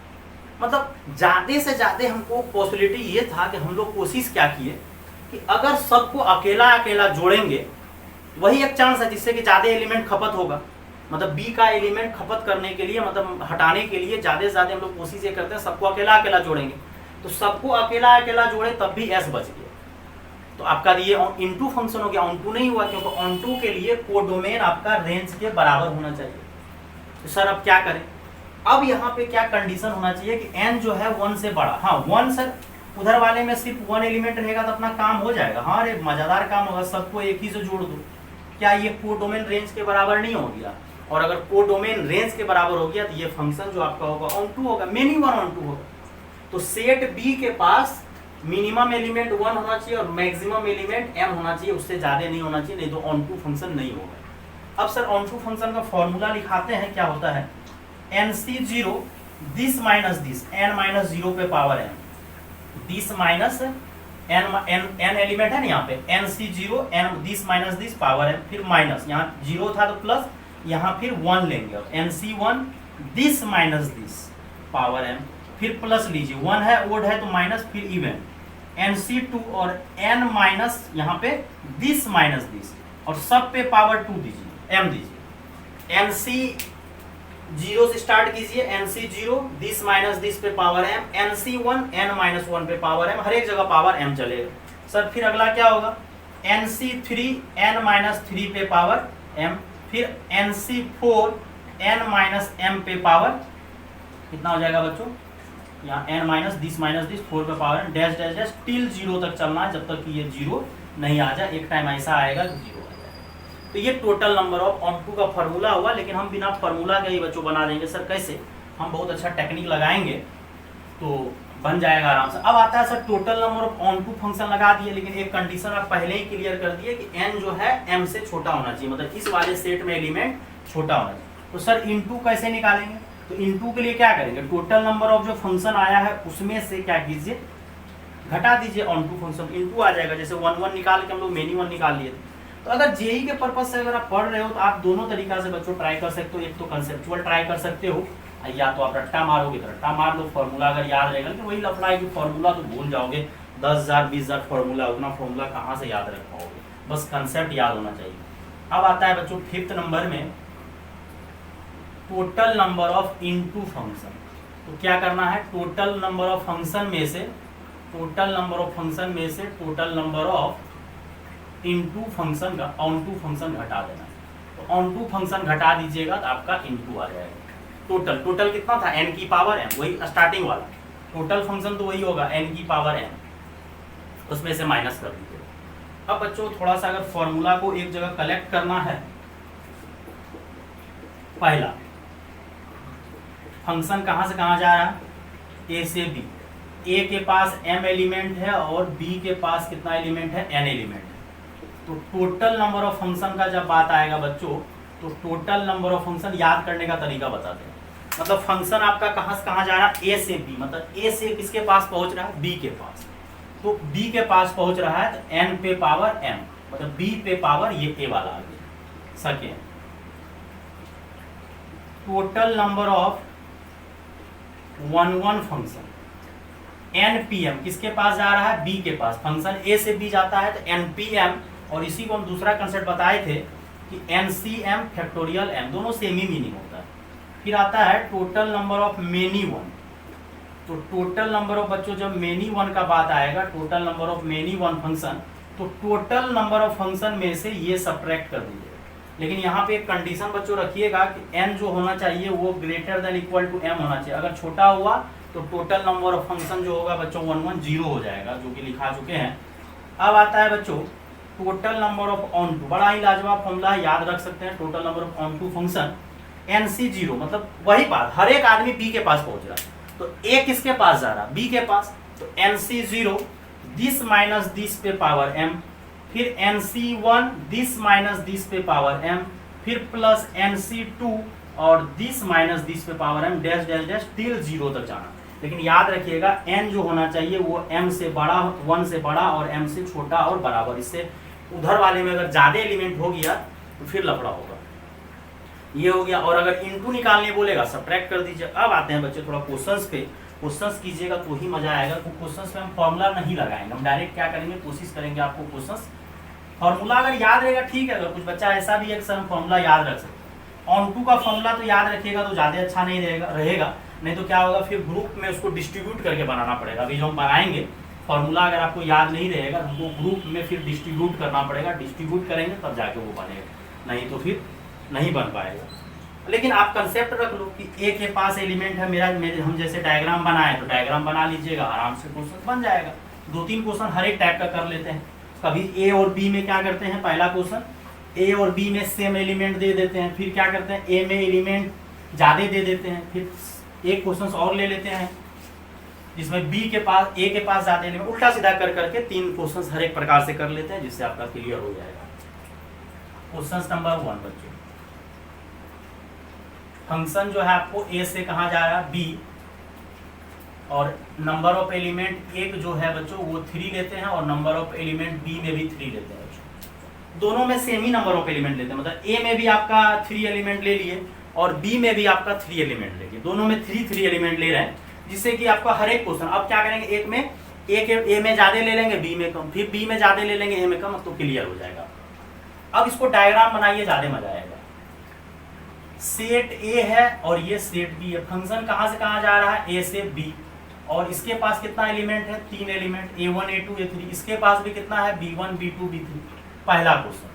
मतलब ज्यादा से ज्यादा हमको पॉसिबिलिटी ये था कि हम लोग कोशिश क्या किए कि अगर सबको अकेला अकेला जोड़ेंगे, वही एक चांस है जिससे कि ज्यादा एलिमेंट खपत होगा। मतलब बी का एलिमेंट खपत करने के लिए, मतलब हटाने के लिए ज्यादा से ज्यादा हम लोग कोशिश ये करते हैं सबको अकेला अकेला जोड़ेंगे, तो सबको अकेला अकेला जोड़े तब भी एस बच गया, तो आपका ये इनटू फंक्शन हो गया, ऑन टू नहीं हुआ, क्योंकि ऑन टू के लिए कोडोमेन आपका रेंज के बराबर होना चाहिए। तो सर अब क्या करें, अब यहाँ पे क्या कंडीशन होना चाहिए कि n जो है 1 से बड़ा। हाँ 1 सर उधर वाले में सिर्फ 1 एलिमेंट रहेगा तो अपना काम हो जाएगा। हाँ अरे मजेदार काम होगा, सबको एक ही से जोड़ दो, क्या ये कोडोमेन रेंज के बराबर नहीं हो गया? और अगर कोडोमेन रेंज के बराबर हो गया तो ये फंक्शन जो आपका होगा ऑन टू होगा, मेनी 1 ऑन टू होगा। तो सेट बी के पास मिनिमम एलिमेंट 1 होना चाहिए और मैक्सिमम एलिमेंट m होना चाहिए, उससे ज्यादा नहीं होना चाहिए, नहीं तो ऑन टू फंक्शन नहीं होगा। अब सर ऑन टू फंक्शन का फॉर्मूला लिखाते हैं, क्या होता है nc0 this minus this, n minus 0 पे power m, this minus n element है ना यहाँ पे, nc0 n this minus this power m, फिर माइनस, यहाँ 0 था तो प्लस, यहाँ फिर 1 लेंगे और nc1 this minus this power m, फिर प्लस लीजिए, 1 है ओड है तो माइनस, फिर इवन nc2 और n माइनस यहाँ पे दिस माइनस दिस, और सब पे पावर 2 दीजिए, m दीजिए। nc0 से स्टार्ट कीजिए, nc0 दिस माइनस दिस पे power m, nc1 n minus 1 पे पावर m, हर एक जगह पावर m चलेगा। सर फिर अगला क्या होगा, nc3 n माइनस 3 पे पावर m, फिर nc4 n माइनस m पे पावर, कितना हो जाएगा बच्चों, यहाँ n माइनस दिस 4 पे power dash dash dash till 0 तक चलना है, जब तक कि ये 0 नहीं आ जाए, एक टाइम ऐसा आएगा कि 0 आ जाएगा। तो ये total number of onto का फॉर्मूला हुआ, लेकिन हम बिना फॉर्मूला के ही बच्चों बना देंगे। सर कैसे? हम बहुत अच्छा टेक्निक लगाएंगे तो बन जाएगा आराम से। अब आता है sir total number of onto function लगा दिए, लेकिन एक कंडीशन आप पहले ही क्लियर कर दिए कि n जो है m से छोटा होना चाहिए, मतलब इस वाले सेट में एलिमेंट छोटा होना चाहिए। तो सर इनटू कैसे निकालेंगे? तो इनटू के लिए क्या करेंगे, टोटल नंबर ऑफ जो फंक्शन आया है उसमें से क्या कीजिए, घटा दीजिए ऑन टू फंक्शन, इनटू आ जाएगा। जैसे 1 1 निकाल के हम लोग मेनी 1 निकाल लिए थे। तो अगर जेई के पर्पज से अगर आप पढ़ रहे हो तो आप दोनों तरीका से बच्चों ट्राई कर सकते हो। एक तो कंसेप्चुअल ट्राई कर सकते हो, या तो आप रट्टा मारोगे तो रट्टा मार लो, फॉर्मूला अगर याद रहेगा। लेकिन वही लफड़ा है कि फॉर्मूला तो भूल जाओगे, 10,000 20,000 फॉर्मूला, उतना फॉर्मूला कहाँ से याद रख पाओगे, बस कंसेप्ट याद होना चाहिए। अब आता है बच्चों 5th नंबर में total number of into function. तो क्या करना है, टोटल नंबर ऑफ फंक्शन में से total number of into function का ऑन टू फंक्शन घटा देना। तो ऑन टू फंक्शन घटा दीजिएगा तो आपका इनटू आ जाएगा। टोटल कितना था, n की पावर m, वही स्टार्टिंग वाला टोटल फंक्शन तो वही होगा n की पावर m, उसमें से माइनस कर दीजिएगा। अब बच्चों थोड़ा सा अगर फॉर्मूला को एक जगह कलेक्ट करना है, पहला फंक्शन कहां से कहां जा रहा है, a से b, a के पास m एलिमेंट है और b के पास कितना एलिमेंट है, n एलिमेंट है। तो टोटल नंबर ऑफ फंक्शन का जब बात आएगा बच्चों, तो टोटल नंबर ऑफ फंक्शन याद करने का तरीका बताते हैं। मतलब फंक्शन आपका कहां से कहां जा रहा है, a से b, मतलब a से किसके पास पहुंच रहा है, b के पास। तो b के पास पहुंच रहा है तो n पे पावर m, मतलब b पे पावर ये a वाला आ गया। Second, total number of 1 1 function npm किसके पास जा रहा है, b के पास। फंक्शन a से b जाता है तो npm, और इसी को हम दूसरा कंसेप्ट बताए थे कि NCM फैक्टोरियल m, दोनों सेम ही मीनिंग होता है। फिर आता है टोटल नंबर ऑफ मेनी 1। तो टोटल नंबर ऑफ बच्चों जब मेनी 1 का बात आएगा, total number of many 1 function, तो टोटल नंबर ऑफ फंक्शन में से ये सब्ट्रैक्ट कर दीजिएगा। लेकिन यहाँ पे एक कंडीशन बच्चों रखिएगा कि n जो होना चाहिए वो greater than equal to m होना चाहिए। अगर छोटा हुआ तो टोटल नंबर ऑफ फंक्शन जो होगा बच्चों 1 1 0 हो जाएगा, जो कि लिखा चुके हैं। अब आता है बच्चों total number of onto, बड़ा ही लाजवाब फॉर्मूला याद रख सकते हैं। Total number of onto function NC 0, मतलब वही बात, हर एक आदमी B के पास पहुंच रहा है, तो A किसके पास जा रहा है, B के पास। तो NC 0 दिस माइनस दिस पे पावर m, फिर NC 1 दिस माइनस दिस पे पावर m, फिर प्लस NC 2 और दिस माइनस दिस पे power m, dash dash dash till 0 तक जाना। लेकिन याद रखिएगा n जो होना चाहिए वो m से बड़ा, 1 से बड़ा और m से छोटा और बराबर। इससे उधर वाले में अगर ज्यादा एलिमेंट हो गया तो फिर लफड़ा होगा। ये हो गया। और अगर इनटू निकालने बोलेगा सब्ट्रैक्ट कर दीजिए। अब आते हैं बच्चे थोड़ा क्वेश्चंस पे। क्वेश्चंस कीजिएगा तो ही मजा आएगा। तो क्वेश्चंस पे हम फॉर्मूला नहीं लगाएंगे, हम डायरेक्ट क्या करेंगे, कोशिश करेंगे आपको क्वेश्चंस फॉर्मूला अगर याद रहेगा ठीक है। अगर कुछ बच्चा ऐसा भी है कि सर हम फॉर्मूला याद रख सकते हैं, ऑन टू का फॉर्मूला तो याद रखिएगा तो ज़्यादा अच्छा नहीं रहेगा, नहीं तो क्या होगा फिर ग्रुप में उसको डिस्ट्रीब्यूट करके बनाना पड़ेगा। अभी जो हम बनाएंगे फॉर्मूला अगर आपको याद नहीं रहेगा तो हमको ग्रुप में फिर डिस्ट्रीब्यूट करना पड़ेगा। डिस्ट्रीब्यूट करेंगे तब जाके वो बनेगा, नहीं तो फिर नहीं बन पाएगा। लेकिन आप कंसेप्ट रख लो कि ए के पास एलिमेंट है मेरे हम जैसे डायग्राम बनाए तो डायग्राम बना लीजिएगा, आराम से क्वेश्चन बन जाएगा। 2-3 क्वेश्चन हर एक टाइप का कर लेते हैं। कभी ए और बी में क्या करते हैं, पहला क्वेश्चन ए और बी में सेम एलिमेंट दे देते हैं, फिर क्या करते हैं ए में एलिमेंट ज़्यादा दे देते हैं, फिर एक क्वेश्चन और ले लेते हैं जिसमें बी के पास ए के पास ज़्यादा एलिमेंट, उल्टा सीधा कर करके 3 क्वेश्चन हर एक प्रकार से कर लेते हैं, जिससे आपका क्लियर हो जाएगा। क्वेश्चन नंबर 1 बच्चों, फंक्शन जो है आपको ए से कहाँ जा रहा है बी, और नंबर ऑफ एलिमेंट एक जो है बच्चों वो 3 लेते हैं और नंबर ऑफ एलिमेंट बी में भी 3 लेते हैं। दोनों में same he number of element लेते हैं, मतलब ए में भी आपका 3 एलिमेंट ले लिए और बी में भी आपका 3 एलिमेंट ले लिए, दोनों में 3 एलिमेंट ले रहे हैं, जिससे कि आपका हर एक क्वेश्चन अब क्या करेंगे, एक में ए में ज्यादा ले लेंगे बी में कम, फिर बी में ज्यादा ले लेंगे ए में कम, तो क्लियर हो जाएगा। अब इसको डायग्राम बनाइए, ज्यादा मजा आएगा। सेट ए है और ये सेट बी है। फंक्शन कहां से कहां जा रहा है, ए से बी, और इसके पास कितना एलिमेंट है, 3 एलिमेंट, a1 a2 a3। इसके पास भी कितना है, b1 b2 b3। पहला question,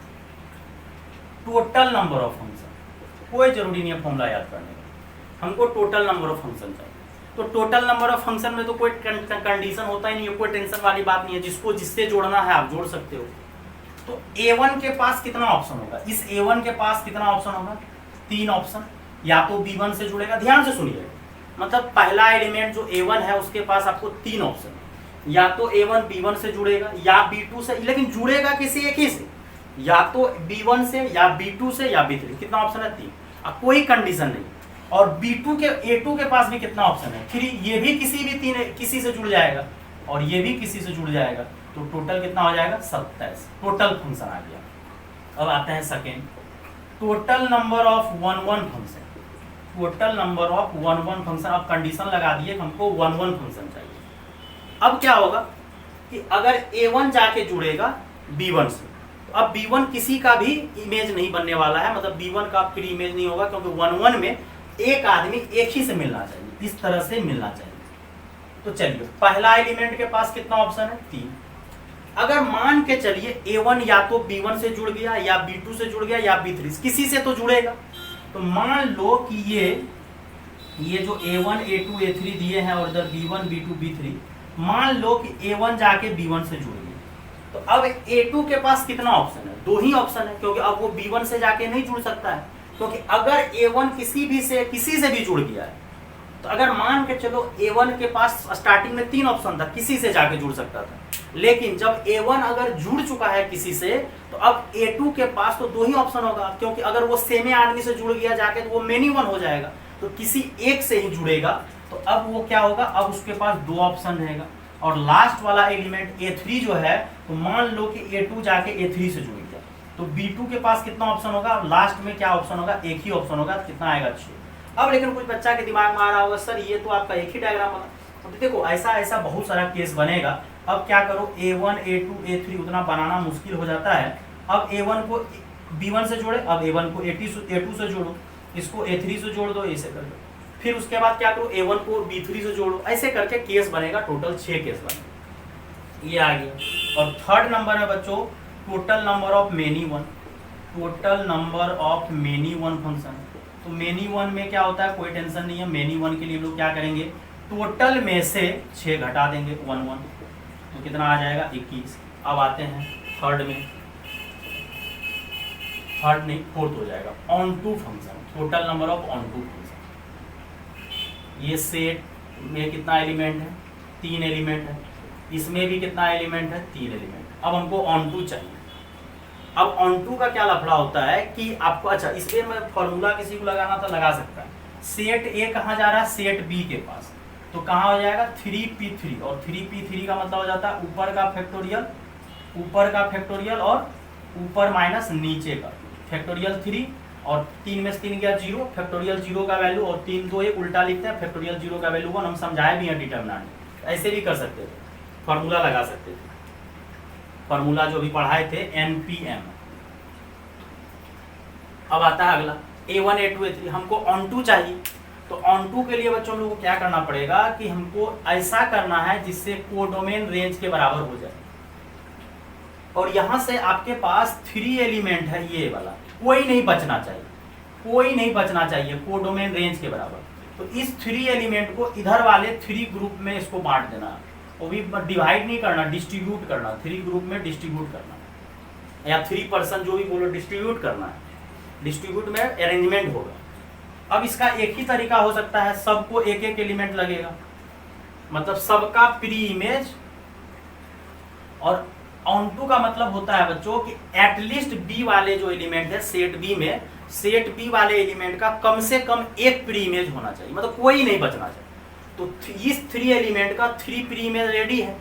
total number of function. कोई जरूरी नहीं है फॉर्मूला याद करने का, हमको टोटल नंबर ऑफ फंक्शन चाहिए। तो टोटल नंबर ऑफ फंक्शन में तो कोई कंडीशन होता ही नहीं है, कोई टेंशन वाली बात नहीं है। जिसको जिससे जोड़ना है आप जोड़ सकते हो। तो A1 के पास कितना ऑप्शन होगा, इस A1 के पास कितना ऑप्शन होगा, 3 ऑप्शन। या तो B1 से जुड़ेगा, ध्यान से सुनिए, मतलब पहला एलिमेंट जो A1 है उसके पास आपको 3 ऑप्शन, या तो A1 B1 से जुड़ेगा या B2 से, लेकिन जुड़ेगा किसी एक ही से, या तो B1 से या B2 से या B3, कितना ऑप्शन है, 3। अब कोई कंडीशन नहीं। और B2 के A2 के पास भी कितना ऑप्शन है, 3, ये भी किसी से जुड़ जाएगा और ये भी किसी से जुड़ जाएगा, तो टोटल कितना हो जाएगा, 27। टोटल फंक्शन आ गया। अब आते हैं second, total number of 1 function. Total number of 1 function, अब कंडीशन लगा दिए हमको 1 फंक्शन चाहिए। अब क्या होगा कि अगर A1 जाके जुड़ेगा B1 से, तो अब B1 किसी का भी इमेज नहीं बनने वाला है, मतलब B1 का फ्री इमेज नहीं होगा, क्योंकि 1 में एक आदमी एक ही से मिलना चाहिए, इस तरह से मिलना चाहिए। तो चलिए, पहला एलिमेंट के पास कितना ऑप्शन है, 3। अगर मान के चलिए A1 या तो B1 से जुड़ गया या B2 से जुड़ गया या B3, किसी से तो जुड़ेगा। तो मान लो कि ये जो A1 A2 A3 दिए हैं और इधर B1 B2 B3, मान लो कि A1 जाके B1 से जुड़ गया, तो अब A2 के पास कितना ऑप्शन है, 2 ही ऑप्शन है, क्योंकि अब वो B1 से जाके नहीं जुड़ सकता है, क्योंकि अगर A1 किसी से भी जुड़ गया है, तो अगर मान के चलो A1 के पास स्टार्टिंग में 3 ऑप्शन था, किसी से जाके जुड़ सकता था, लेकिन जब A1 अगर जुड़ चुका है किसी से, तो अब A2 के पास तो 2 ही ऑप्शन होगा, क्योंकि अगर वो सेम आदमी से जुड़ गया जाके, तो वो मेनी वन हो जाएगा, तो किसी एक से ही जुड़ेगा। तो अब वो क्या होगा, अब उसके पास 2 ऑप्शन रहेगा। और लास्ट वाला एलिमेंट A3 जो है, तो मान लो कि A2 जाके A3 से जुड़ गया, तो B2 के पास कितना ऑप्शन होगा, लास्ट में क्या ऑप्शन होगा, एक ही ऑप्शन होगा, कितना आएगा, 6। अब लेकिन कुछ बच्चा के दिमाग में आ रहा होगा, सर ये तो आपका एक ही डायग्राम बना। तो देखो ऐसा बहुत सारा केस बनेगा। अब क्या करो, A1 A2 A3 उतना बनाना मुश्किल हो जाता है। अब A1 को B1 से जोड़े, अब A1 को A2 से जोड़ो, इसको A3 से जोड़ दो, ऐसे कर दो। फिर उसके बाद क्या करो, A1 को B3 से जोड़ो, ऐसे करके केस बनेगा, टोटल 6 केस बनेगा। ये आ गया। और थर्ड नंबर है बच्चों, total number of many one. Total number of many one function. तो मेनी वन में क्या होता है, कोई टेंशन नहीं है। मेनी वन के लिए लोग क्या करेंगे, टोटल में से 6 घटा देंगे, 1 तो कितना आ जाएगा, 21। अब आते हैं थर्ड में, थर्ड नहीं फोर्थ हो जाएगा, onto function. Total number of onto function. ये सेट में कितना एलिमेंट है, 3 एलिमेंट है। इसमें भी कितना एलिमेंट है, 3 एलिमेंट। अब हमको ऑन टू चाहिए। अब ऑन टू का क्या लफड़ा होता है कि आपको, अच्छा इसमें मैं फॉर्मूला किसी को लगाना तो लगा सकता है। सेट ए कहाँ जा रहा है, सेट बी के पास, तो कहाँ हो जाएगा, 3p3। और 3p3 का मतलब हो जाता है ऊपर का फैक्टोरियल और ऊपर माइनस नीचे का फैक्टोरियल 3, और 3 में से 3 गया 0, फैक्टोरियल 0 का वैल्यू, और 3 2 1 उल्टा लिखते हैं, फैक्टोरियल 0 का वैल्यू 1। हम समझाए भी हैं डिटर्मिनेंट, ऐसे भी कर सकते थे, फॉर्मूला लगा सकते थे, फॉर्मूला जो भी पढ़ाए थे NPM। अब आता है अगला A1 A2 A3, हमको ऑन टू चाहिए। तो ऑन टू के लिए बच्चों लोगों को क्या करना पड़ेगा कि हमको ऐसा करना है जिससे कोडोमेन रेंज के बराबर हो जाए। और यहां से आपके पास 3 एलिमेंट है, ये वाला कोई नहीं बचना चाहिए, कोई नहीं बचना चाहिए कोडोमेन रेंज के बराबर। तो इस 3 एलिमेंट को इधर वाले 3 ग्रुप में इसको बांट देना, वो भी डिवाइड नहीं करना, डिस्ट्रीब्यूट करना, 3 ग्रुप में डिस्ट्रीब्यूट करना, या 3% जो भी बोलो डिस्ट्रीब्यूट करना है। डिस्ट्रीब्यूट में अरेंजमेंट होगा। अब इसका एक ही तरीका हो सकता है, सबको एक एक एलिमेंट लगेगा, मतलब सबका प्री इमेज। और ऑन टू का मतलब होता है बच्चों कि एटलीस्ट बी वाले जो एलिमेंट है सेट बी में, सेट बी वाले एलिमेंट का कम से कम एक प्री इमेज होना चाहिए, मतलब कोई नहीं बचना चाहिए। तो इस 3 एलिमेंट का 3 प्री इमेज रेडी है।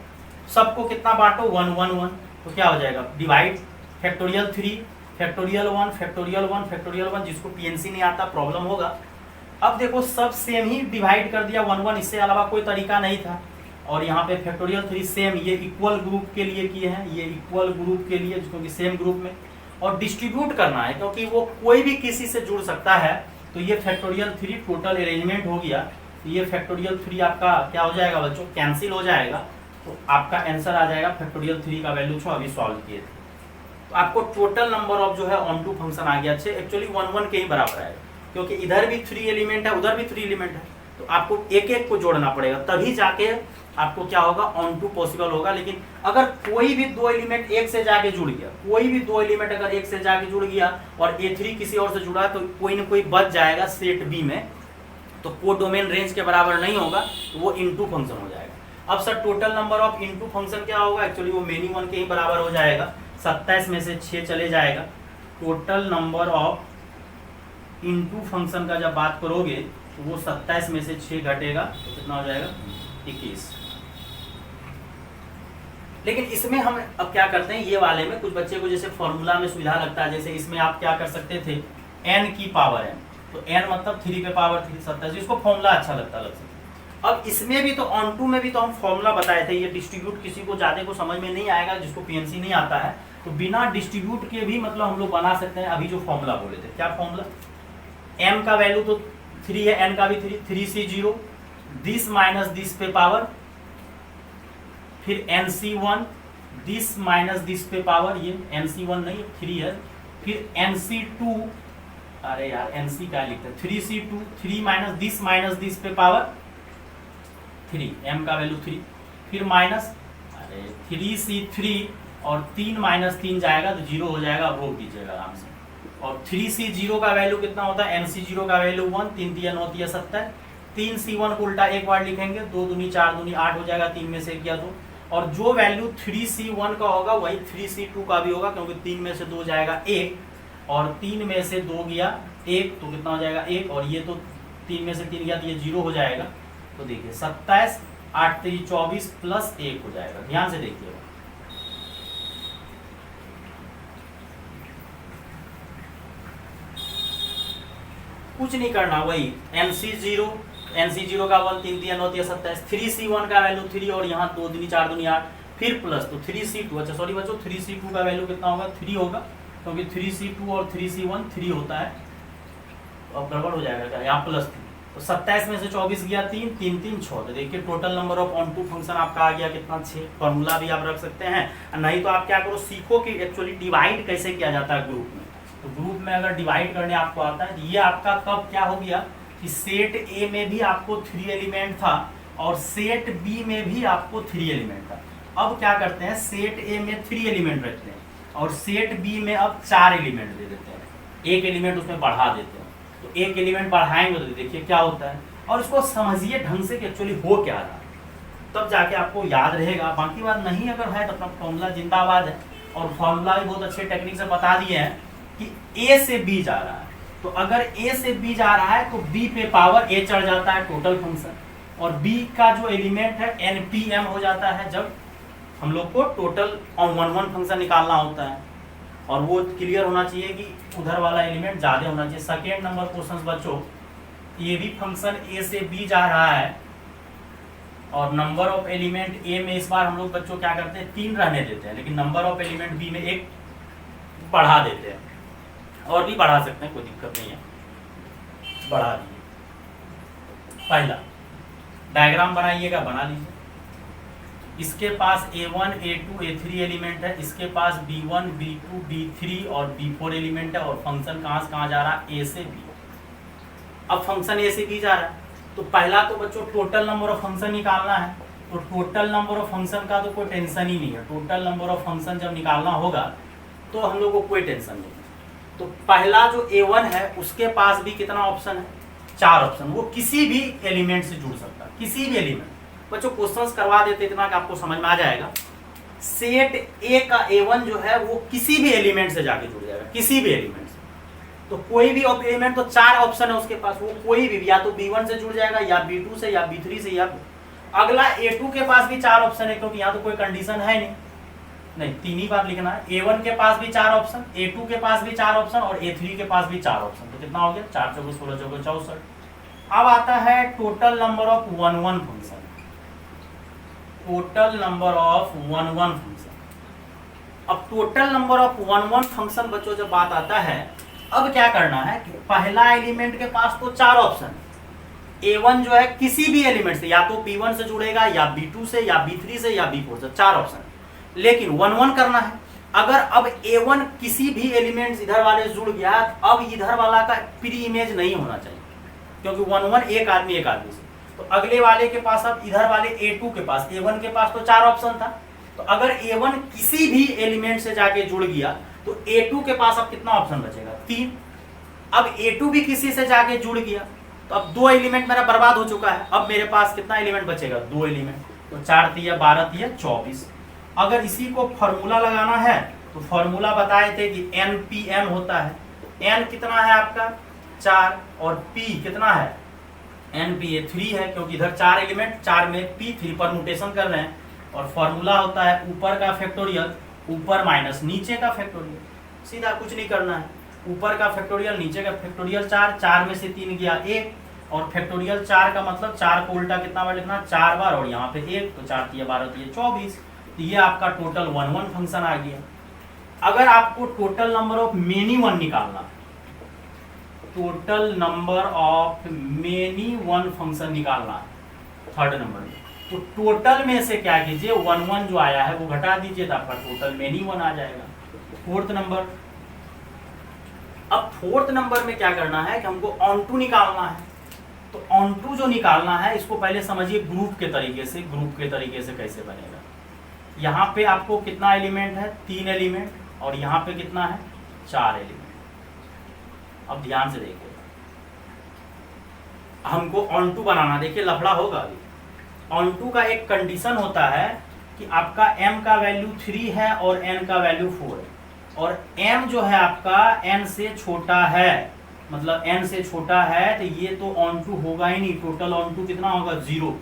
सबको कितना बांटो, 1 1 1। तो क्या हो जाएगा, divide factorial 3 factorial 1 factorial 1 factorial 1। जिसको पीएनसी नहीं आता प्रॉब्लम होगा। अब देखो सब सेम ही डिवाइड कर दिया 1 1, इससे अलावा कोई तरीका नहीं था। और यहाँ पे फैक्टोरियल 3 सेम, ये इक्वल ग्रुप के लिए किए हैं, ये इक्वल ग्रुप के लिए क्योंकि सेम ग्रुप में। और डिस्ट्रीब्यूट करना है क्योंकि वो कोई भी किसी से जुड़ सकता है। तो ये फैक्टोरियल 3 टोटल अरेंजमेंट हो गया। ये फैक्टोरियल 3 आपका क्या हो जाएगा बच्चों, कैंसिल हो जाएगा। तो आपका आंसर आ जाएगा फैक्टोरियल 3 का वैल्यू 6 अभी सॉल्व किए थे। तो आपको टोटल नंबर ऑफ जो है ऑन टू फंक्शन आ गया 6, एक्चुअली 1 1 के ही बराबर है, क्योंकि इधर भी 3 एलिमेंट है, उधर भी 3 एलिमेंट है। तो आपको एक एक को जोड़ना पड़ेगा, तभी जाके आपको क्या होगा, ऑन टू पॉसिबल होगा। लेकिन अगर कोई भी दो एलिमेंट एक से जाके जुड़ गया, कोई भी दो एलिमेंट अगर एक से जाके जुड़ गया और A3 किसी और से जुड़ा तो कोई ना कोई बच जाएगा सेट बी में, तो कोडोमेन रेंज के बराबर नहीं होगा, तो वो इनटू फंक्शन हो जाएगा। अब sir total number of into function क्या होगा, एक्चुअली वो मेनी वन के ही बराबर हो जाएगा। 27 में से 6 चले जाएगा। Total number of into function का जब बात करोगे तो वो 27 में से 6 घटेगा तो कितना हो जाएगा, 21। लेकिन इसमें हम अब क्या करते हैं, ये वाले में कुछ बच्चे को जैसे फॉर्मूला में सुविधा लगता है, जैसे इसमें आप क्या कर सकते थे, n की पावर n, तो n मतलब 3 पे पावर 3 27, इसको फॉर्मूला अच्छा लगता है। अब इसमें भी तो ऑन टू में भी तो हम फॉर्मूला बताए थे, ये डिस्ट्रीब्यूट किसी को ज्यादा को समझ में नहीं आएगा, जिसको पीएनसी नहीं आता है, तो बिना डिस्ट्रीब्यूट के भी मतलब हम लोग बना सकते हैं। अभी जो फॉर्मूला बोले थे, क्या फॉर्मूला, m का वैल्यू तो 3 है, n का भी 3c0, दिस माइनस दिस पे पावर, फिर nc1 दिस माइनस दिस पे पावर, ये nc1 नहीं 3 है, फिर nc2, अरे यार nc क्या लिखते हैं, 3c2 3 माइनस दिस पे पावर 3, m का वैल्यू 3, फिर माइनस अरे 3c3 और 3 माइनस 3 जाएगा तो 0 हो जाएगा, अब रोक दीजिएगा आराम से। और 3c0 का वैल्यू कितना होता है, nc0 का वैल्यू 1, 3 3 9 3 70, 3c1 को उल्टा एक बार लिखेंगे, 2 दूनी 4 दूनी 8 हो जाएगा, 3 में से किया तो, और जो वैल्यू 3c1 का होगा वही 3c2 का भी होगा, क्योंकि 3 में से 2 जाएगा 1 और 3 में से 2 गया 1, तो कितना हो जाएगा 1, और ये तो 3 में से 3 गया तो ये 0 हो जाएगा। तो देखिए 27 8 3 24 प्लस 1 हो जाएगा, ध्यान से देखिएगा। कुछ नहीं करना, वही nc0 का 1 3 3 9 3 27, 3c1 का वैल्यू 3 और यहाँ 2 दूनी 4 दूनी 8, फिर प्लस तो 3c2, अच्छा सॉरी बच्चों 3c2 का वैल्यू कितना होगा 3 होगा, क्योंकि 3c2 और 3c1 3 होता है, तो अब गड़बड़ हो जाएगा क्या, यहाँ प्लस 3, तो 27 में से 24 गया 3 3 3 6, तो देखिए total number of onto function आपका आ गया कितना 6। फॉर्मूला भी आप रख सकते हैं, नहीं तो आप क्या करो, सीखो कि एक्चुअली डिवाइड कैसे किया जाता है ग्रुप में। तो ग्रुप में अगर डिवाइड करने आपको आता है, तो ये आपका कब क्या हो गया कि सेट ए में भी आपको 3 एलिमेंट था और सेट बी में भी आपको 3 एलिमेंट था। अब क्या करते हैं, सेट ए में 3 एलिमेंट रखते हैं और सेट बी में अब 4 एलिमेंट दे देते हैं, एक एलिमेंट उसमें बढ़ा देते हैं। तो एक एलिमेंट बढ़ाएंगे तो देखिए क्या होता है, और इसको समझिए ढंग से कि एक्चुअली हो क्या रहा है, तब जाके आपको याद रहेगा। बाकी बात नहीं अगर है तो अपना फॉर्मूला जिंदाबाद है, और फॉर्मूला भी बहुत अच्छे टेक्निक से बता दिए हैं कि ए से बी जा रहा है, तो अगर ए से बी जा रहा है तो बी पे पावर ए चढ़ जाता है टोटल फंक्शन, और बी का जो एलिमेंट है npm हो जाता है जब हम लोग को टोटल ऑन 1 फंक्शन निकालना होता है, और वो क्लियर होना चाहिए कि उधर वाला एलिमेंट ज़्यादा होना चाहिए। सेकेंड नंबर क्वेश्चन बच्चों, ये भी फंक्शन ए से बी जा रहा है और नंबर ऑफ एलिमेंट ए में इस बार हम लोग बच्चों क्या करते हैं 3 रहने देते हैं, लेकिन नंबर ऑफ एलिमेंट बी में 1 बढ़ा देते हैं, और भी बढ़ा सकते हैं कोई दिक्कत नहीं है, बढ़ा दीजिए। पहला डायग्राम बनाइएगा, बना लीजिए। इसके पास a1 a2 a3 एलिमेंट है, इसके पास b1 b2 b3 और b4 एलिमेंट है, और फंक्शन कहाँ से कहाँ जा रहा है, a से b। अब फंक्शन a से b जा रहा है, तो पहला तो बच्चों टोटल नंबर ऑफ फंक्शन निकालना है। तो टोटल नंबर ऑफ फंक्शन का तो कोई टेंशन ही नहीं है, टोटल नंबर ऑफ फंक्शन जब निकालना होगा तो हम लोग को कोई टेंशन नहीं है। तो पहला जो a1 है उसके पास भी कितना ऑप्शन है, 4 ऑप्शन, वो किसी भी एलिमेंट से जुड़ सकता है, किसी भी एलिमेंट। बच्चों क्वेश्चंस करवा देते इतना कि आपको समझ में आ जाएगा। सेट ए का a1 जो है वो किसी भी एलिमेंट से जाके जुड़ जाएगा, किसी भी एलिमेंट से। तो कोई भी एलिमेंट, तो 4 ऑप्शन है उसके पास, वो कोई भी या तो b1 से जुड़ जाएगा या b2 से या b3 से, या अगला a2 के पास भी 4 ऑप्शन है, क्योंकि यहाँ तो कोई कंडीशन है नहीं 3 ही बार लिखना है। a1 के पास भी 4 ऑप्शन, a2 के पास भी 4 ऑप्शन और a3 के पास भी 4 ऑप्शन, तो कितना हो गया 4 चौको 16 चौको 64। अब आता है total number of 1 function, total number of 1 function. अब टोटल नंबर ऑफ 1 फंक्शन बच्चों जब बात आता है, अब क्या करना है कि पहला एलिमेंट के पास तो 4 ऑप्शन, a1 जो है किसी भी एलिमेंट से, या तो b1 से जुड़ेगा या b2 से या b3 से या b4 से, 4 ऑप्शन। लेकिन 1 करना है, अगर अब a1 किसी भी एलिमेंट इधर वाले जुड़ गया, अब इधर वाला का प्री इमेज नहीं होना चाहिए, क्योंकि 1 एक आदमी से। तो अगले वाले के पास अब इधर वाले A2 के पास, A1 के पास तो 4 ऑप्शन था, तो अगर A1 किसी भी एलिमेंट से जाके जुड़ गया तो A2 के पास अब कितना ऑप्शन बचेगा, 3। अब A2 भी किसी से जाके जुड़ गया तो अब 2 एलिमेंट मेरा बर्बाद हो चुका है। अब मेरे पास कितना एलिमेंट बचेगा, 2 एलिमेंट, तो 4 तिया 12 तिया 24। अगर इसी को फॉर्मूला लगाना है तो फॉर्मूला बताए थे कि NPN होता है। N कितना है आपका 4 और P कितना है NPA 3 है, क्योंकि इधर 4 एलिमेंट, 4 में P 3 परम्यूटेशन कर रहे हैं। और फॉर्मूला होता है ऊपर का फैक्टोरियल ऊपर माइनस नीचे का फैक्टोरियल, सीधा कुछ नहीं करना है, ऊपर का फैक्टोरियल नीचे का फैक्टोरियल। 4 में से 3 गया 1, और फैक्टोरियल 4 का मतलब 4 को उल्टा कितना बार लिखना, 4 बार, और यहाँ पे 1, तो 4 तिया 12 तिया 24। तो ये आपका टोटल 1 फंक्शन आ गया। अगर आपको total number of many one निकालना, total number of many one function निकालना है थर्ड नंबर में, तो टोटल में से क्या कीजिए 1 जो आया है वो घटा दीजिए, तो आपका टोटल मेनी वन आ जाएगा। फोर्थ नंबर, अब फोर्थ नंबर में क्या करना है कि हमको ऑन टू निकालना है। तो ऑन टू जो निकालना है इसको पहले समझिए ग्रुप के तरीके से, ग्रुप के तरीके से कैसे बनेगा। यहाँ पे आपको कितना एलिमेंट है, 3 एलिमेंट, और यहाँ पे कितना है 4 एलिमेंट। अब ध्यान से देखिए, हमको ऑन टू बनाना, देखिए लफड़ा होगा अभी। ऑन टू का एक कंडीशन होता है कि आपका m का वैल्यू 3 है और n का वैल्यू 4 है, और m जो है आपका n से छोटा है, मतलब n से छोटा है, तो ये तो ऑन टू होगा ही नहीं। टोटल ऑन टू कितना होगा 0।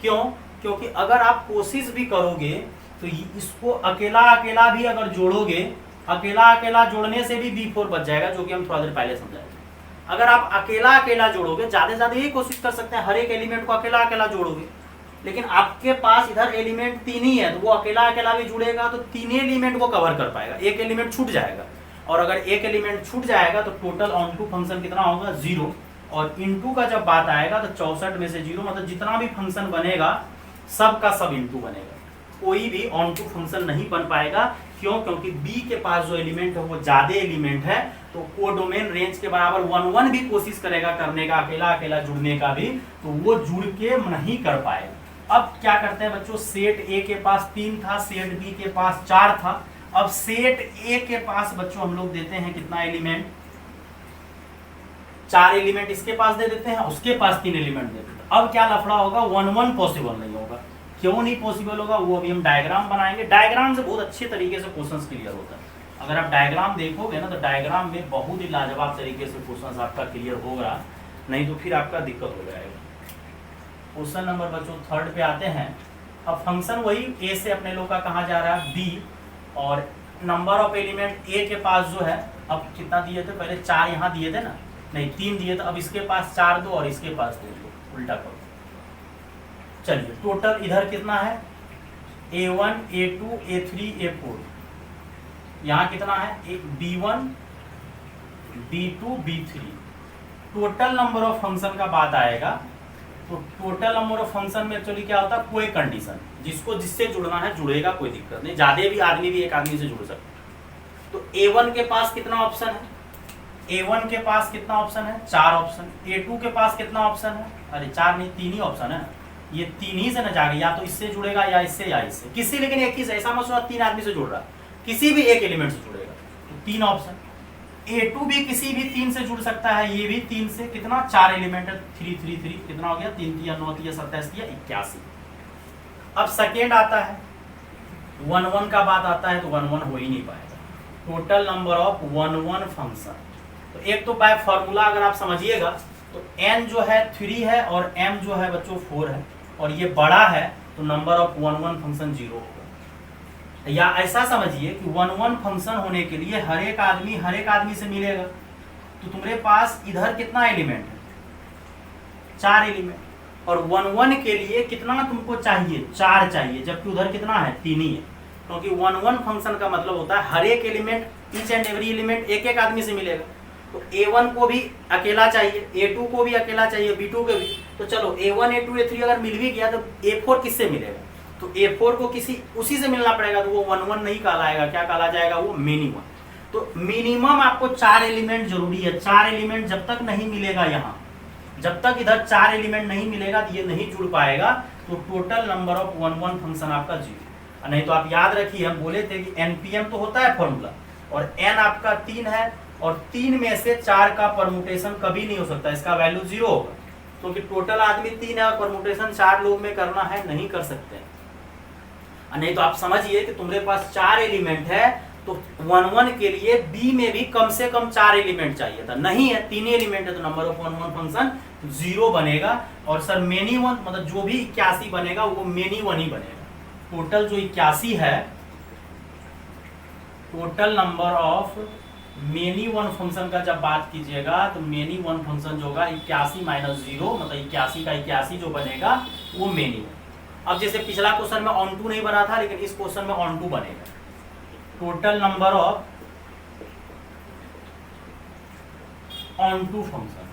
क्यों? क्योंकि अगर आप कोशिश भी करोगे तो इसको अकेला अकेला भी अगर जोड़ोगे, अकेला अकेला जोड़ने से भी B4 बच जाएगा, जो कि हम थोड़ा देर पहले समझाए। अगर आप अकेला अकेला जोड़ोगे, ज्यादा से ज्यादा यही कोशिश कर सकते हैं हर एक एलिमेंट को अकेला अकेला जोड़ोगे, लेकिन आपके पास इधर एलिमेंट 3 ही है, तो वो अकेला अकेला भी जुड़ेगा तो 3 एलिमेंट को कवर कर पाएगा, एक एलिमेंट छूट जाएगा। और अगर एक एलिमेंट छूट जाएगा तो टोटल ऑन टू फंक्शन कितना होगा 0। और इनटू का जब बात आएगा तो 64 में से 0, मतलब जितना भी फंक्शन बनेगा सब का सब इनटू बनेगा, कोई भी ऑन टू फंक्शन नहीं बन पाएगा। क्यों? क्योंकि बी के पास जो एलिमेंट है वो ज्यादा एलिमेंट है, तो कोडोमेन रेंज के बराबर 1 भी कोशिश करेगा करने का, अकेला अकेला जुड़ने का भी, तो वो जुड़ के नहीं कर पाएगा। अब क्या करते हैं बच्चों, सेट ए के पास 3 था, सेट बी के पास 4 था। अब सेट ए के पास बच्चों हम लोग देते हैं कितना एलिमेंट, 4 एलिमेंट इसके पास दे देते हैं, उसके पास 3 एलिमेंट दे देते हैं। अब क्या लफड़ा होगा, 1 पॉसिबल नहीं होगा। क्यों नहीं पॉसिबल होगा, वो अभी हम डायग्राम बनाएंगे। डायग्राम से बहुत अच्छे तरीके से क्वेश्चंस क्लियर होता है। अगर आप डायग्राम देखोगे ना तो डायग्राम में बहुत ही लाजवाब तरीके से क्वेश्चंस आपका क्लियर होगा, नहीं तो फिर आपका दिक्कत हो जाएगा। क्वेश्चन नंबर बच्चों 3 पे आते हैं। अब फंक्शन वही ए से अपने लोग का कहाँ जा रहा है बी, और नंबर ऑफ एलिमेंट ए के पास जो है, अब कितना दिए थे पहले, 4 यहाँ दिए थे ना, नहीं 3 दिए थे, अब इसके पास 4 दो और इसके पास 2 दो, उल्टा करो। चलिए टोटल इधर कितना है, A1 A2 A3 A4, यहाँ कितना है B1 B2 B3। Total number of function का बात आएगा तो टोटल नंबर ऑफ फंक्शन में एक्चुअली क्या होता है, कोई कंडीशन, जिसको जिससे जुड़ना है जुड़ेगा, कोई दिक्कत नहीं, ज्यादा भी आदमी भी एक आदमी से जुड़ सकता है। तो A1 के पास कितना ऑप्शन है, A1 के पास कितना ऑप्शन है 4 ऑप्शन। A2 के पास कितना ऑप्शन है, अरे 4 नहीं 3 ही ऑप्शन है, ये 3 ही से न जाएगा, या तो इससे जुड़ेगा या इससे या इससे, किसी, लेकिन एक ही से, ऐसा मत सोचो 3 आदमी से जुड़ रहा है, किसी भी एक एलिमेंट से जुड़ेगा, तो 3 ऑप्शन। A2 भी किसी भी 3 से जुड़ सकता है, ये भी 3 से, कितना 4 एलिमेंट है, 3 3 3 कितना हो गया, 3 3 9 3 27 81। अब सेकेंड आता है 1 का बात आता है, तो 1 हो ही नहीं पाएगा। टोटल नंबर ऑफ 1 फंक्शन, तो एक तो बाय फॉर्मूला अगर आप समझिएगा तो n जो है 3 है और m जो है बच्चों 4 है, और ये बड़ा है तो नंबर ऑफ 1 फंक्शन 0 होगा। या ऐसा समझिए कि 1 फंक्शन होने के लिए हर एक आदमी से मिलेगा, तो तुम्हारे पास इधर कितना एलिमेंट है 4 एलिमेंट, और 1 के लिए कितना तुमको चाहिए 4 चाहिए, जबकि उधर कितना है 3 ही है। क्योंकि 1 फंक्शन का मतलब होता है हर एक element, each and every element एक आदमी से मिलेगा। तो A1 को भी अकेला चाहिए, A2 को भी अकेला चाहिए, B2 को भी, तो चलो A1 A2 A3 अगर मिल भी गया तो A4 किससे मिलेगा, तो A4 को किसी उसी से मिलना पड़ेगा, तो वो 1 नहीं कहलाएगा, क्या कहला जाएगा, वो मिनिमम। तो मिनिमम आपको 4 एलिमेंट जरूरी है, 4 एलिमेंट जब तक नहीं मिलेगा यहाँ, जब तक इधर 4 एलिमेंट नहीं मिलेगा तो ये नहीं जुड़ पाएगा, तो टोटल नंबर ऑफ 1 फंक्शन आपका 0। नहीं तो आप याद रखिए, हम बोले थे कि एनपीएम तो होता है फॉर्मूला, और एन आपका 3 है, और 3 में से 4 का परमुटेशन कभी नहीं हो सकता, इसका वैल्यू 0 होगा, क्योंकि टोटल आदमी 3 है और परमुटेशन 4 लोग में करना है, नहीं कर सकते हैं। नहीं तो आप समझिए कि तुम्हारे पास 4 एलिमेंट है, तो 1 के लिए बी में भी कम से कम 4 एलिमेंट चाहिए था, नहीं है, 3 एलिमेंट है, तो नंबर ऑफ 1 फंक्शन 0 बनेगा। और सर मेनी वन मतलब जो भी 81 बनेगा वो मेनी वन ही बनेगा। टोटल जो 81 है, total number of many one function का जब बात कीजिएगा तो मेनी वन फंक्शन जो होगा 81 माइनस 0 मतलब 81 का 81 जो बनेगा वो मेनी वन। अब जैसे पिछला क्वेश्चन में ऑन टू नहीं बना था, लेकिन इस क्वेश्चन में ऑन टू बनेगा। Total number of onto function,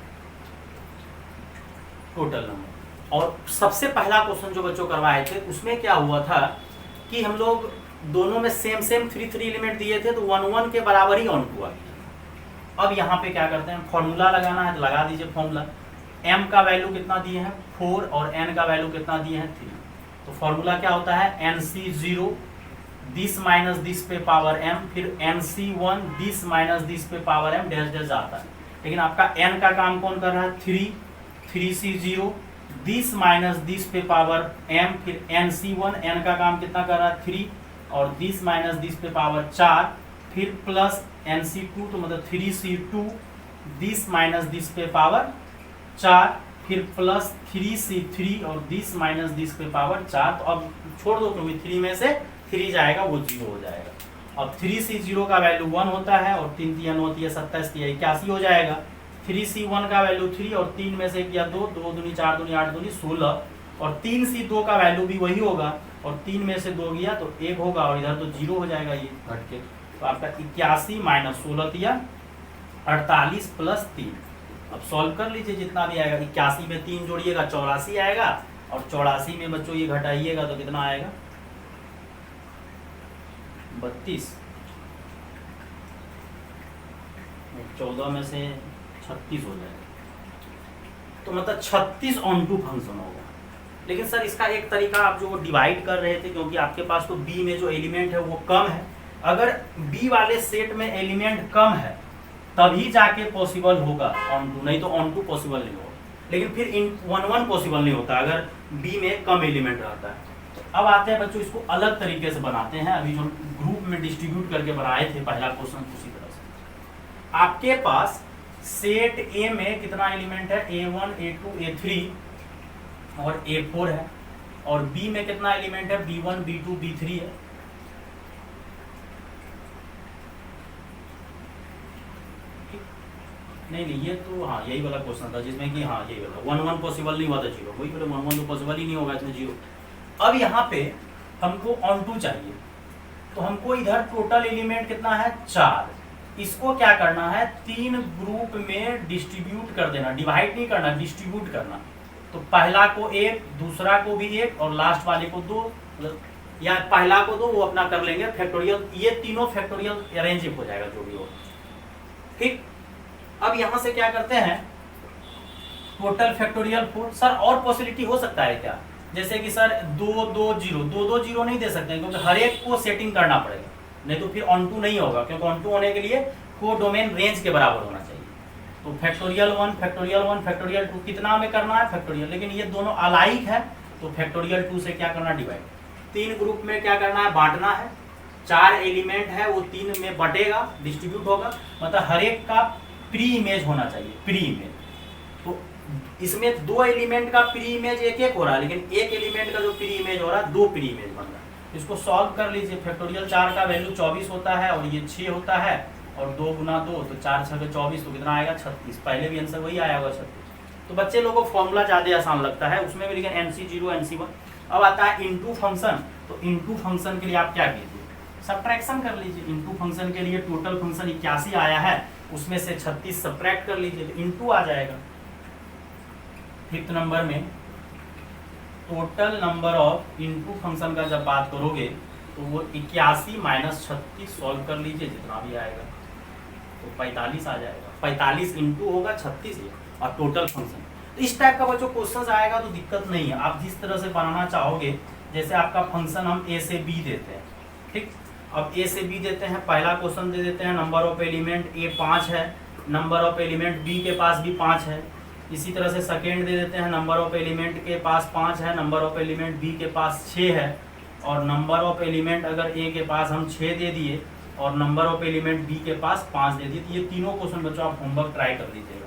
total number. और सबसे पहला क्वेश्चन जो बच्चों करवाए थे उसमें क्या हुआ था कि हम लोग दोनों में सेम 3 एलिमेंट दिए थे, तो 1 के बराबर ही ऑन टू आ गया। अब यहाँ पे क्या करते हैं, फॉर्मूला लगाना है तो लगा दीजिए फॉर्मूला। m का वैल्यू कितना दिए हैं 4 और n का वैल्यू कितना दिए हैं 3। तो फॉर्मूला क्या होता है nc0 दिस माइनस दिस पे पावर m, फिर nc1 दिस माइनस दिस पे पावर m डैश डैश आता है। लेकिन आपका n का काम कौन कर रहा है 3c0 दिस माइनस दिस पे पावर m, फिर nc1 n का काम कितना कर रहा है 3 और दिस माइनस दिस पे पावर 4, फिर प्लस nc2 तो मतलब 3c2 दिस माइनस दिस पे पावर 4, फिर प्लस 3c3 और दिस माइनस दिस पे पावर 4। तो अब छोड़ दो क्योंकि 3 में से 3 जाएगा वो 0 हो जाएगा। अब 3c0 का वैल्यू 1 होता है और 3 3 होती है 27 81 हो जाएगा। 3c1 का वैल्यू 3 और 3 में से किया 2 2 दूनी 4 दूनी 8 दूनी 16, और 3c2 का वैल्यू भी वही होगा, और 3 में से 2 गया तो 1 होगा, और इधर तो 0 हो जाएगा ये घट के। तो आपका 81 माइनस 16 दिया 48 प्लस 3। अब सॉल्व कर लीजिए जितना भी आएगा। 81 में 3 जोड़िएगा 84 आएगा, और 84 में बच्चों ये घटाइएगा तो कितना आएगा 32। 14 में से 36 हो जाएगा, तो मतलब 36 ऑन टू फंक्शन होगा। लेकिन सर इसका एक तरीका आप जो डिवाइड कर रहे थे, क्योंकि आपके पास तो बी में जो एलिमेंट है वो कम है, अगर बी वाले सेट में एलिमेंट कम है तभी जाके पॉसिबल होगा ऑन टू, नहीं तो ऑन टू पॉसिबल नहीं होगा। लेकिन फिर इन 1 पॉसिबल नहीं होता अगर बी में कम एलिमेंट रहता है। अब आते हैं बच्चों, इसको अलग तरीके से बनाते हैं। अभी जो ग्रुप में डिस्ट्रीब्यूट करके बनाए थे पहला क्वेश्चन, उसी तरह से आपके पास सेट ए में कितना एलिमेंट है A1 A2 A3 और A4 है, और बी में कितना एलिमेंट है B1 B2 B3 है। नहीं ये तो हाँ यही वाला क्वेश्चन था जिसमें कि हाँ यही वाला 1 पॉसिबल नहीं हुआ था 0, वही बोले 1 तो पॉसिबल ही नहीं होगा इसमें 0। अब यहाँ पे हमको ऑन टू चाहिए, तो हमको इधर टोटल एलिमेंट कितना है 4। इसको क्या करना है 3 ग्रुप में डिस्ट्रीब्यूट कर देना, डिवाइड नहीं करना, डिस्ट्रीब्यूट करना। तो पहला को 1, दूसरा को भी 1 और लास्ट वाले को 2, या पहला को 2 वो अपना कर लेंगे फैक्टोरियल। ये तीनों फैक्टोरियल अरेंज हो जाएगा जो भी हो, ठीक। अब यहां से क्या करते हैं टोटल फैक्टोरियल 4। सर और पॉसिबिलिटी हो सकता है क्या, जैसे कि सर 2 2 0 2 2 0 नहीं दे सकते क्योंकि हर एक को सेटिंग करना पड़ेगा, नहीं तो फिर ऑन टू नहीं होगा, क्योंकि ऑन टू होने के लिए को डोमेन रेंज के बराबर होना चाहिए। तो फैक्टोरियल 1 फैक्टोरियल 1 फैक्टोरियल 2 कितना में करना है फैक्टोरियल, लेकिन ये दोनों अलाइक है तो फैक्टोरियल 2 से क्या करना डिवाइड। 3 ग्रुप में क्या करना है बांटना है, 4 एलिमेंट है वो 3 में बटेगा, डिस्ट्रीब्यूट होगा, मतलब हर एक का प्री इमेज होना चाहिए, प्री इमेज। तो इसमें 2 एलिमेंट का प्री इमेज एक हो रहा है, लेकिन एक एलिमेंट का जो प्री इमेज हो रहा है 2 प्री इमेज बन रहा है। इसको सॉल्व कर लीजिए। फैक्टोरियल 4 का वैल्यू 24 होता है और ये 6 होता है, और 2 गुना 2 तो 4 6 के 24, तो कितना आएगा 36। पहले भी आंसर वही आया होगा 36। तो बच्चे लोगों को फॉर्मूला ज़्यादा आसान लगता है, उसमें भी लेकिन NC0 NC1। अब आता है इनटू फंक्शन। तो इनटू फंक्शन के लिए आप क्या कीजिए सब्ट्रैक्शन कर लीजिए। इनटू फंक्शन के लिए टोटल फंक्शन 81 आया है, उसमें से 36 सब्ट्रैक्ट कर लीजिए तो इनटू आ जाएगा। 5th नंबर में total number of into function का जब बात करोगे तो वो 81 माइनस 36 सॉल्व कर लीजिए, जितना भी आएगा तो 45 आ जाएगा। 45 इंटू होगा 36 और टोटल फंक्शन। तो इस टाइप का बच्चों क्वेश्चन आएगा तो दिक्कत नहीं है, आप जिस तरह से बनाना चाहोगे। जैसे आपका फंक्शन हम ए से बी देते हैं, ठीक। अब ए से बी देते हैं, पहला क्वेश्चन दे देते हैं नंबर ऑफ एलिमेंट ए 5 है, नंबर ऑफ एलिमेंट बी के पास भी 5 है। इसी तरह से सेकेंड दे देते हैं, नंबर ऑफ एलिमेंट के पास 5 है, नंबर ऑफ एलिमेंट बी के पास 6 है, और नंबर ऑफ एलिमेंट अगर ए के पास हम 6 दे दिए और नंबर ऑफ एलिमेंट बी के पास 5 दे दिए, तो ये तीनों क्वेश्चन बच्चों आप होमवर्क ट्राई कर लीजिएगा,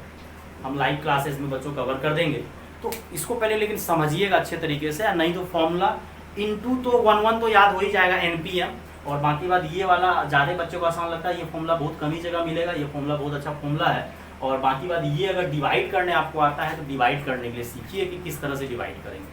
हम लाइव क्लासेस में बच्चों कवर कर देंगे। तो इसको पहले लेकिन समझिएगा अच्छे तरीके से, नहीं तो फॉर्मूला इनटू तो 1 तो याद हो ही जाएगा एनपीएम, और बाकी बात ये वाला ज़्यादा बच्चों को आसान लगता है, ये फॉर्मूला बहुत कम ही जगह मिलेगा, ये फॉर्मूला बहुत अच्छा फॉर्मूला है। और बाकी बात ये अगर डिवाइड करने आपको आता है तो डिवाइड करने के लिए सीखिए कि किस तरह से डिवाइड करेंगे।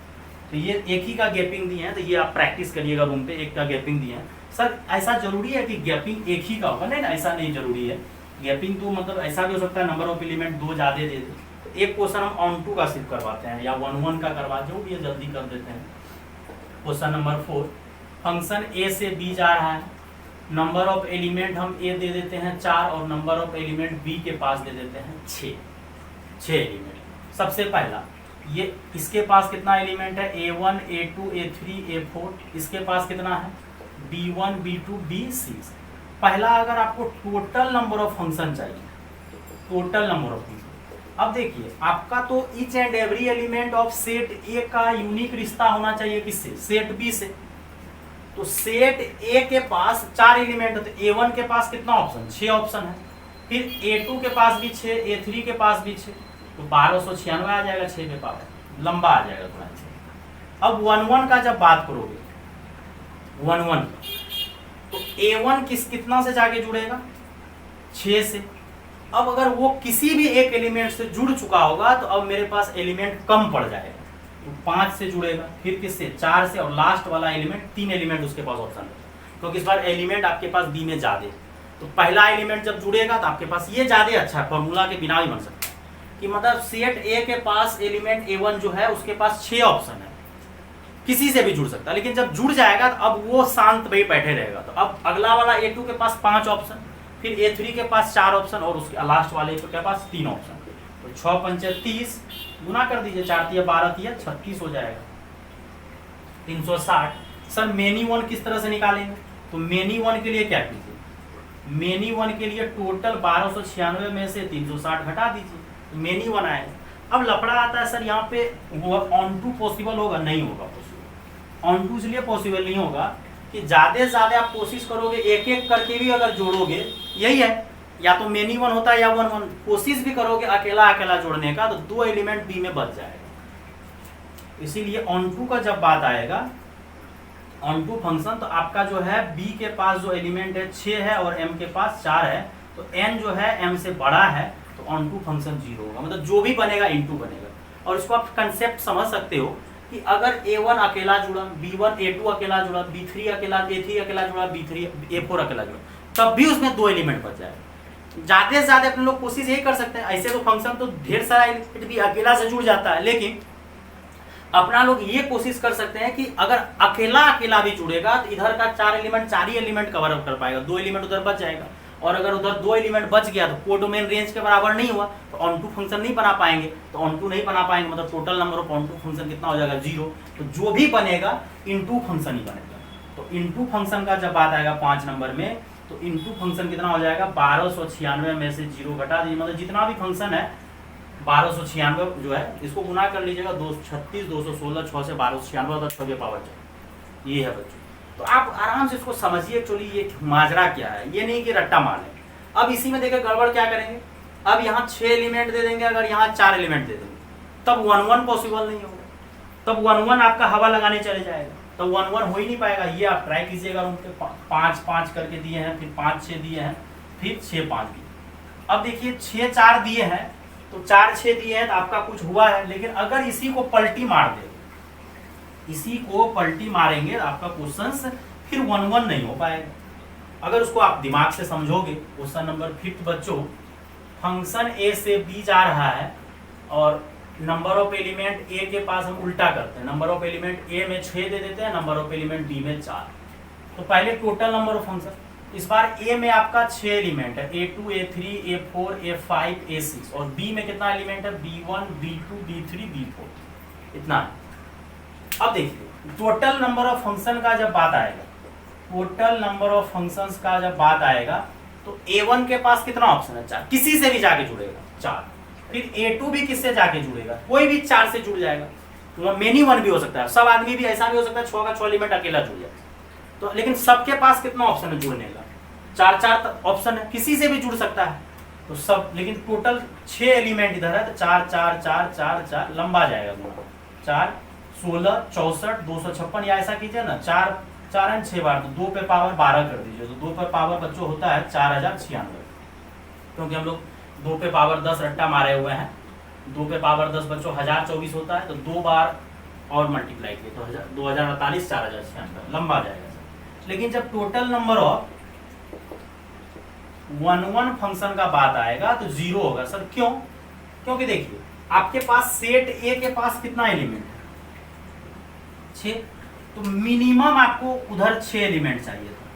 तो ये एक ही का गैपिंग दिए हैं, तो ये आप प्रैक्टिस करिएगा रूम पे, एक का गैपिंग दिए हैं। सर ऐसा जरूरी है कि गैपिंग एक ही का होगा? नहीं ना, ऐसा नहीं जरूरी है। गैपिंग तो मतलब ऐसा भी हो सकता है नंबर ऑफ एलिमेंट 2 ज़्यादा दे दे, तो एक क्वेश्चन हम ऑन टू का सिर्फ करवाते हैं या 1 का करवा, जो भी है जल्दी कर देते हैं। क्वेश्चन नंबर 4, फंक्शन ए से बी जा रहा है, नंबर ऑफ एलिमेंट हम ए दे देते हैं 4 और नंबर ऑफ एलिमेंट बी के पास दे देते हैं 6 एलिमेंट। सबसे पहला ये इसके पास कितना एलिमेंट है, A1 A2 A3 A4, इसके पास कितना है B1 B2 B6। पहला अगर आपको टोटल नंबर ऑफ फंक्शन चाहिए, टोटल नंबर ऑफ फंक्शन, अब देखिए आपका तो each and every element of set A का यूनिक रिश्ता होना चाहिए किससे, सेट बी से। तो सेट ए के पास 4 एलिमेंट है, तो A1 के पास कितना ऑप्शन, 6 ऑप्शन है, फिर A2 के पास भी 6, A3 के पास भी 6, तो 1296 आ जाएगा 6 के पास, लंबा आ जाएगा थोड़ा सा। अब 1 का जब बात करोगे 1 तो A1 कितना से जाके जुड़ेगा, 6 से। अब अगर वो किसी भी एक एलिमेंट से जुड़ चुका होगा तो अब मेरे पास एलिमेंट कम पड़ जाएगा, तो 5 से जुड़ेगा, फिर किससे, 4 से, और लास्ट वाला एलिमेंट 3 एलिमेंट उसके पास ऑप्शन है, क्योंकि इस बार एलिमेंट आपके पास बी में ज्यादा है। तो पहला एलिमेंट जब जुड़ेगा तो आपके पास ये ज्यादा अच्छा फॉर्मूला के बिना भी बन सकता है कि मतलब सेट ए के पास एलिमेंट A1 जो है उसके पास 6 ऑप्शन है, किसी से भी जुड़ सकता है, लेकिन जब जुड़ जाएगा तो अब वो शांत भाई बैठे रहेगा। तो अब अगला वाला A2 के पास 5 ऑप्शन, फिर A3 के पास 4 ऑप्शन, और उसके लास्ट वाले के पास 3 ऑप्शन। तो 6 पंचे 30, गुना कर दीजिए, 4 तिया 12 तिया 36 हो जाएगा, 360। सर मेनी वन किस तरह से निकालेंगे, तो मेनी वन के लिए क्या कीजिए, मेनी वन के लिए टोटल 1296 में से 360 घटा दीजिए, तो मेनी वन आएगा। अब लफड़ा आता है सर यहाँ पे ऑन टू पॉसिबल होगा, नहीं होगा पॉसिबल। ऑन टू इसलिए पॉसिबल नहीं होगा कि ज्यादा से ज्यादा आप कोशिश करोगे एक एक करके भी अगर जोड़ोगे, यही है, या तो मेनी वन होता है या 1 कोशिश भी करोगे अकेला अकेला जोड़ने का तो 2 एलिमेंट बी में बच जाएगा। इसीलिए ऑन टू का जब बात आएगा, ऑन टू फंक्शन, तो आपका जो है बी के पास जो एलिमेंट है 6 है और एम के पास 4 है, तो एन जो है एम से बड़ा है, तो ऑन टू फंक्शन 0 होगा, मतलब जो भी बनेगा इनटू बनेगा। और इसको आप कंसेप्ट समझ सकते हो कि अगर A1 अकेला जुड़ा, B1 A2 अकेला जुड़ा, B3 अकेला, A3 अकेला जुड़ा, B3 A4 अकेला जुड़ा, तब भी उसमें 2 एलिमेंट बच जाएगा। ज्यादा से ज्यादा अपने लोग कोशिश यही कर सकते हैं, ऐसे तो फंक्शन तो ढेर सारा एलिमेंट भी अकेला से जुड़ जाता है, लेकिन अपना लोग ये कोशिश कर सकते हैं कि अगर अकेला अकेला भी जुड़ेगा तो इधर का 4 एलिमेंट 4 ही एलिमेंट कवर अप कर पाएगा, 2 एलिमेंट उधर बच जाएगा, और अगर उधर 2 एलिमेंट बच गया तो कोडोमेन रेंज के बराबर नहीं हुआ, तो ऑन टू फंक्शन नहीं बना पाएंगे, तो ऑन टू नहीं बना पाएंगे मतलब total number of onto function कितना हो जाएगा, 0। तो जो भी बनेगा इनटू फंक्शन ही बनेगा। तो इनटू फंक्शन का जब बात आएगा 5 नंबर में, तो इनटू फंक्शन कितना हो जाएगा, 1296 में से 0 घटा दीजिए, मतलब जितना भी फंक्शन है 1296 जो है, इसको गुना कर लीजिएगा, 236 216, 6 से 1296 और 6 के पावर 4, ये है बच्चों। तो आप आराम से इसको समझिए एक्चुअली ये माजरा क्या है, ये नहीं कि रट्टा मार लें। अब इसी में देखिए गड़बड़ क्या करेंगे, अब यहाँ 6 एलिमेंट दे देंगे, अगर यहाँ 4 एलिमेंट दे देंगे, तब 1 पॉसिबल नहीं होगा, तब 1 आपका हवा लगाने चले जाएगा, तो 1 हो ही नहीं पाएगा। ये आप ट्राई कीजिएगा, उनके 5 करके दिए हैं, फिर 5 6 दिए हैं, फिर 6 5 दिए। अब देखिए 6 4 दिए हैं, तो 4 6 दिए हैं, तो आपका कुछ हुआ है, लेकिन अगर इसी को पलटी मार दे, इसी को पलटी मारेंगे आपका क्वेश्चन फिर 1 नहीं हो पाएगा। अगर उसको आप दिमाग से समझोगे, क्वेश्चन नंबर 5 बच्चों, फंक्शन ए से बी जा रहा है और नंबर ऑफ एलिमेंट ए के पास हम उल्टा करते हैं, नंबर ऑफ एलिमेंट ए में 6 दे देते हैं, नंबर ऑफ एलिमेंट बी में 4। तो पहले टोटल नंबर ऑफ फंक्शन, इस बार ए में आपका 6 एलिमेंट है, A2 A3 A4 A5 A6, और बी में कितना एलिमेंट है, B1 B2 B3 B4, इतना है। अब देखिए टोटल नंबर ऑफ फंक्शन का जब बात आएगा, टोटल नंबर ऑफ फंक्शंस का जब बात आएगा तो A1 के पास कितना ऑप्शन है, 4, किसी से भी जाके जुड़ेगा 4, फिर A2 भी किससे जाके जुड़ेगा, कोई भी 4 से जुड़ जाएगा, तो मेनी वन भी हो सकता है, सब आदमी भी ऐसा भी हो सकता है 6 का 6 एलिमेंट अकेला जुड़ जाए, तो लेकिन सबके पास कितना ऑप्शन है जुड़ने का, 4 ऑप्शन है, किसी से भी जुड़ सकता है, तो सब, लेकिन टोटल 6 एलिमेंट इधर है, तो 4 4 4 4 4 लंबा जाएगा गुना, 4 16 64 256, या ऐसा कीजिए ना 4 4 6 बार, तो 2 पे पावर 12 कर दीजिए, तो 2 पे पावर बच्चों होता है 4096, क्योंकि हम लोग 2 पे पावर 10 रट्टा मारे हुए हैं, 2 पे पावर 10 बच्चों 1024 होता है, तो 2 बार और मल्टीप्लाई किए तो 2048 4096 लंबा जाएगा सर। लेकिन जब टोटल नंबर ऑफ 1 फंक्शन का बात आएगा तो 0 होगा सर, क्यों, क्योंकि देखिए आपके पास सेट ए के पास कितना एलिमेंट है, 6, तो मिनिमम आपको उधर 6 एलिमेंट चाहिए था,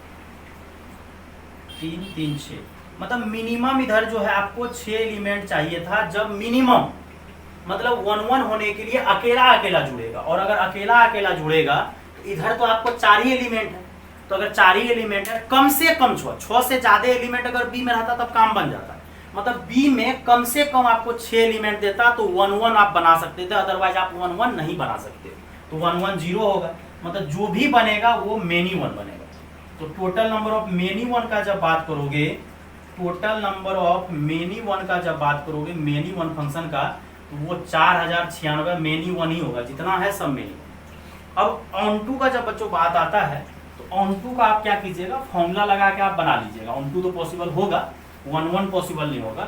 3 3 6, मतलब मिनिमम इधर जो है आपको 6 एलिमेंट चाहिए था, जब मिनिमम मतलब 1 होने के लिए अकेला अकेला जुड़ेगा, और अगर अकेला अकेला जुड़ेगा तो इधर तो आपको 4 ही एलिमेंट है, तो अगर 4 ही एलिमेंट है, कम से कम 6 से ज्यादा एलिमेंट अगर बी में रहता तब काम बन जाता, मतलब बी में कम से कम आपको 6 एलिमेंट देता तो 1 आप बना सकते थे, अदरवाइज आप 1 नहीं बना सकते, तो 1 0 होगा, मतलब जो भी बनेगा वो मेनी वन बनेगा। तो total number of many one का जब बात करोगे, total number of many one का जब बात करोगे, मेनी वन फंक्शन का, तो वो 4096 मेनी वन ही होगा, जितना है सब मेनी वन। अब ऑन टू का जब बच्चों बात आता है तो ऑन टू का आप क्या कीजिएगा, फॉर्मूला लगा के आप बना लीजिएगा, ऑन टू तो पॉसिबल होगा, 1 पॉसिबल नहीं होगा,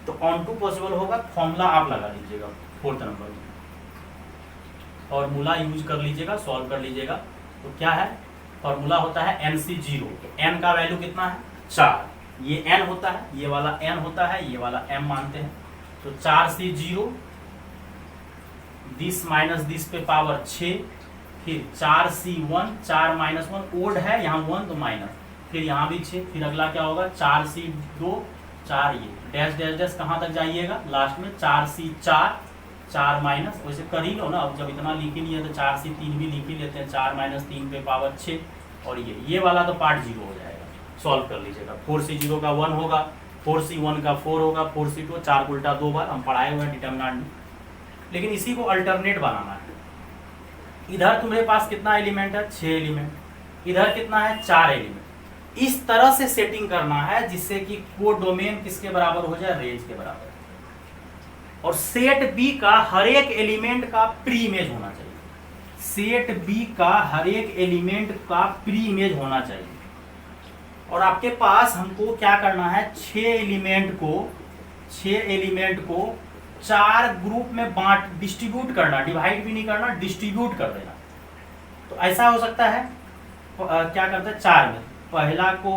तो ऑन टू पॉसिबल होगा, फॉर्मूला आप लगा लीजिएगा 4th नंबर में, फॉर्मूला यूज कर लीजिएगा, सॉल्व कर लीजिएगा, तो क्या है फॉर्मूला होता है NC0, तो n का वैल्यू कितना है 4, ये n होता है, ये वाला n होता है, ये वाला m मानते हैं, तो 4C0 दिस माइनस दिस पे पावर 6, फिर 4C1 4 माइनस 1 ओड है यहाँ 1 तो माइनस, फिर यहाँ भी 6, फिर अगला क्या होगा 4C2 4, ये डैश डैश डैश कहाँ तक जाइएगा लास्ट में 4C4 4 माइनस, वैसे कर ही लो ना, अब जब इतना लिख ही नहीं है तो 4C3 भी लिख ही लेते हैं, 4 माइनस 3 पे पावर 6, और ये वाला तो पार्ट 0 हो जाएगा, सॉल्व कर लीजिएगा, 4C0 का 1 होगा, 4C1 का 4 होगा, 4C2 4 को उल्टा 2 बार हम पढ़ाए हुए हैं डिटर्मिनेंट में, लेकिन इसी को अल्टरनेट बनाना है। इधर तुम्हारे पास कितना एलिमेंट है 6 एलिमेंट, इधर कितना है 4 एलिमेंट, इस तरह से सेटिंग करना है जिससे कि कोडोमेन किसके बराबर हो जाए, रेंज के बराबर, और सेट बी का हर एक एलिमेंट का प्री इमेज होना चाहिए, सेट बी का हर एक एलिमेंट का प्री इमेज होना चाहिए, और आपके पास हमको क्या करना है 6 एलिमेंट को 4 ग्रुप में बांट डिस्ट्रीब्यूट करना, डिवाइड भी नहीं करना, डिस्ट्रीब्यूट कर देना। तो ऐसा हो सकता है क्या करते हैं 4 में, पहला को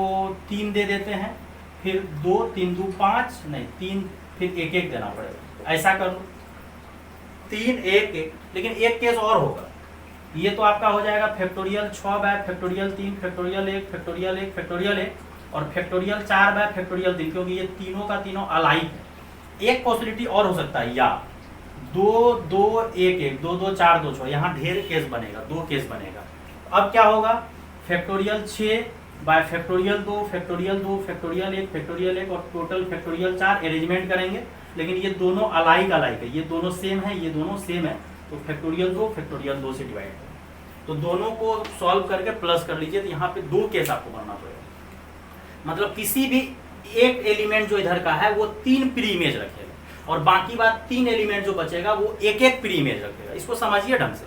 3 दे देते हैं, फिर 2 3 2 5 नहीं 3, फिर 1 1 देना पड़ेगा, ऐसा कर लो 3 1 1, लेकिन एक केस और होगा, ये तो आपका हो जाएगा factorial 6 bye factorial 3 factorial 1 factorial 1 factorial 1 और फैक्टोरियल 4 बाय फैक्टोरियल 3, क्योंकि ये तीनों का तीनों अलाइक है। एक पॉसिबिलिटी और हो सकता है, या 2 2 1 1 2 2 4 2 6, यहाँ ढेर केस बनेगा, 2 केस बनेगा। अब क्या होगा factorial 6 bye factorial 2 factorial 2 factorial 1 factorial 1 और टोटल फैक्टोरियल 4 अरेंजमेंट करेंगे, लेकिन ये दोनों अलाइक है, ये दोनों सेम है, ये दोनों सेम है, तो फैक्टोरियल 2 फैक्टोरियल 2 से डिवाइड करें, तो दोनों को सॉल्व करके प्लस कर लीजिए, तो यहाँ पे 2 केस आपको करना पड़ेगा, मतलब किसी भी एक एलिमेंट जो इधर का है वो 3 प्री इमेज रखेगा, और बाकी बात 3 एलिमेंट जो बचेगा वो एक एक प्री इमेज रखेगा। इसको समझिए ढंग से,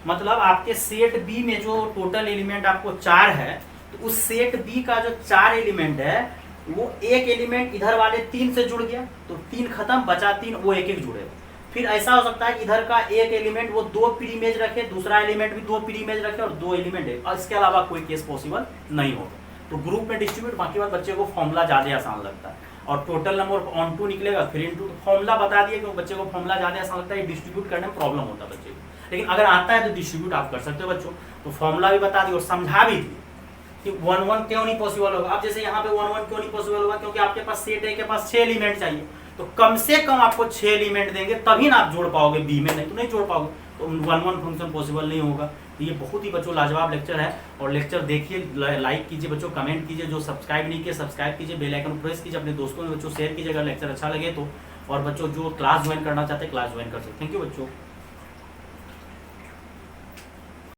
मतलब आपके सेट बी में जो टोटल एलिमेंट आपको 4 है, तो उस सेट बी का जो 4 एलिमेंट है वो एक एलिमेंट इधर वाले 3 से जुड़ गया, तो 3 खत्म, बचा 3, वो एक एक जुड़ेगा। फिर ऐसा हो सकता है कि इधर का एक एलिमेंट वो 2 प्री इमेज रखे, दूसरा एलिमेंट भी 2 प्री इमेज रखे, और 2 एलिमेंट है, और इसके अलावा कोई केस पॉसिबल नहीं होगा। तो ग्रुप में डिस्ट्रीब्यूट, बाकी बात बच्चे को फॉर्मूला ज़्यादा आसान लगता है, और टोटल नंबर ऑन टू निकलेगा, फिर इनटू, तो फॉर्मूला बता दिए क्योंकि बच्चे को फॉर्मूला ज़्यादा आसान लगता है, डिस्ट्रीब्यूट करने में प्रॉब्लम होता है बच्चे को, लेकिन अगर आता है तो डिस्ट्रीब्यूट आप कर सकते हो बच्चों, तो फॉर्मूला भी बता दिए और समझा भी दिए, कि 1 1 क्यों नहीं पॉसिबल होगा। अब जैसे यहाँ पे 1 1 क्यों नहीं पॉसिबल होगा, क्योंकि आपके पास सेट ए के पास 6 एलिमेंट चाहिए, तो कम से कम आपको 6 एलिमेंट देंगे तभी ना आप जोड़ पाओगे बी में, नहीं तो नहीं जोड़ पाओगे, तो 1 1 फंक्शन पॉसिबल नहीं होगा। तो ये बहुत ही बच्चों लाजवाब लेक्चर है, और लेक्चर देखिए, लाइक कीजिए बच्चों, कमेंट कीजिए, जो सब्सक्राइब नहीं किए सब्सक्राइब कीजिए, बेल आइकन प्रेस कीजिए, अपने दोस्तों में बच्चों शेयर कीजिए अगर लेक्चर अच्छा लगे तो, और बच्चों जो क्लास ज्वाइन करना चाहते हैं क्लास ज्वाइन कर सकते हैं। थैंक यू बच्चों।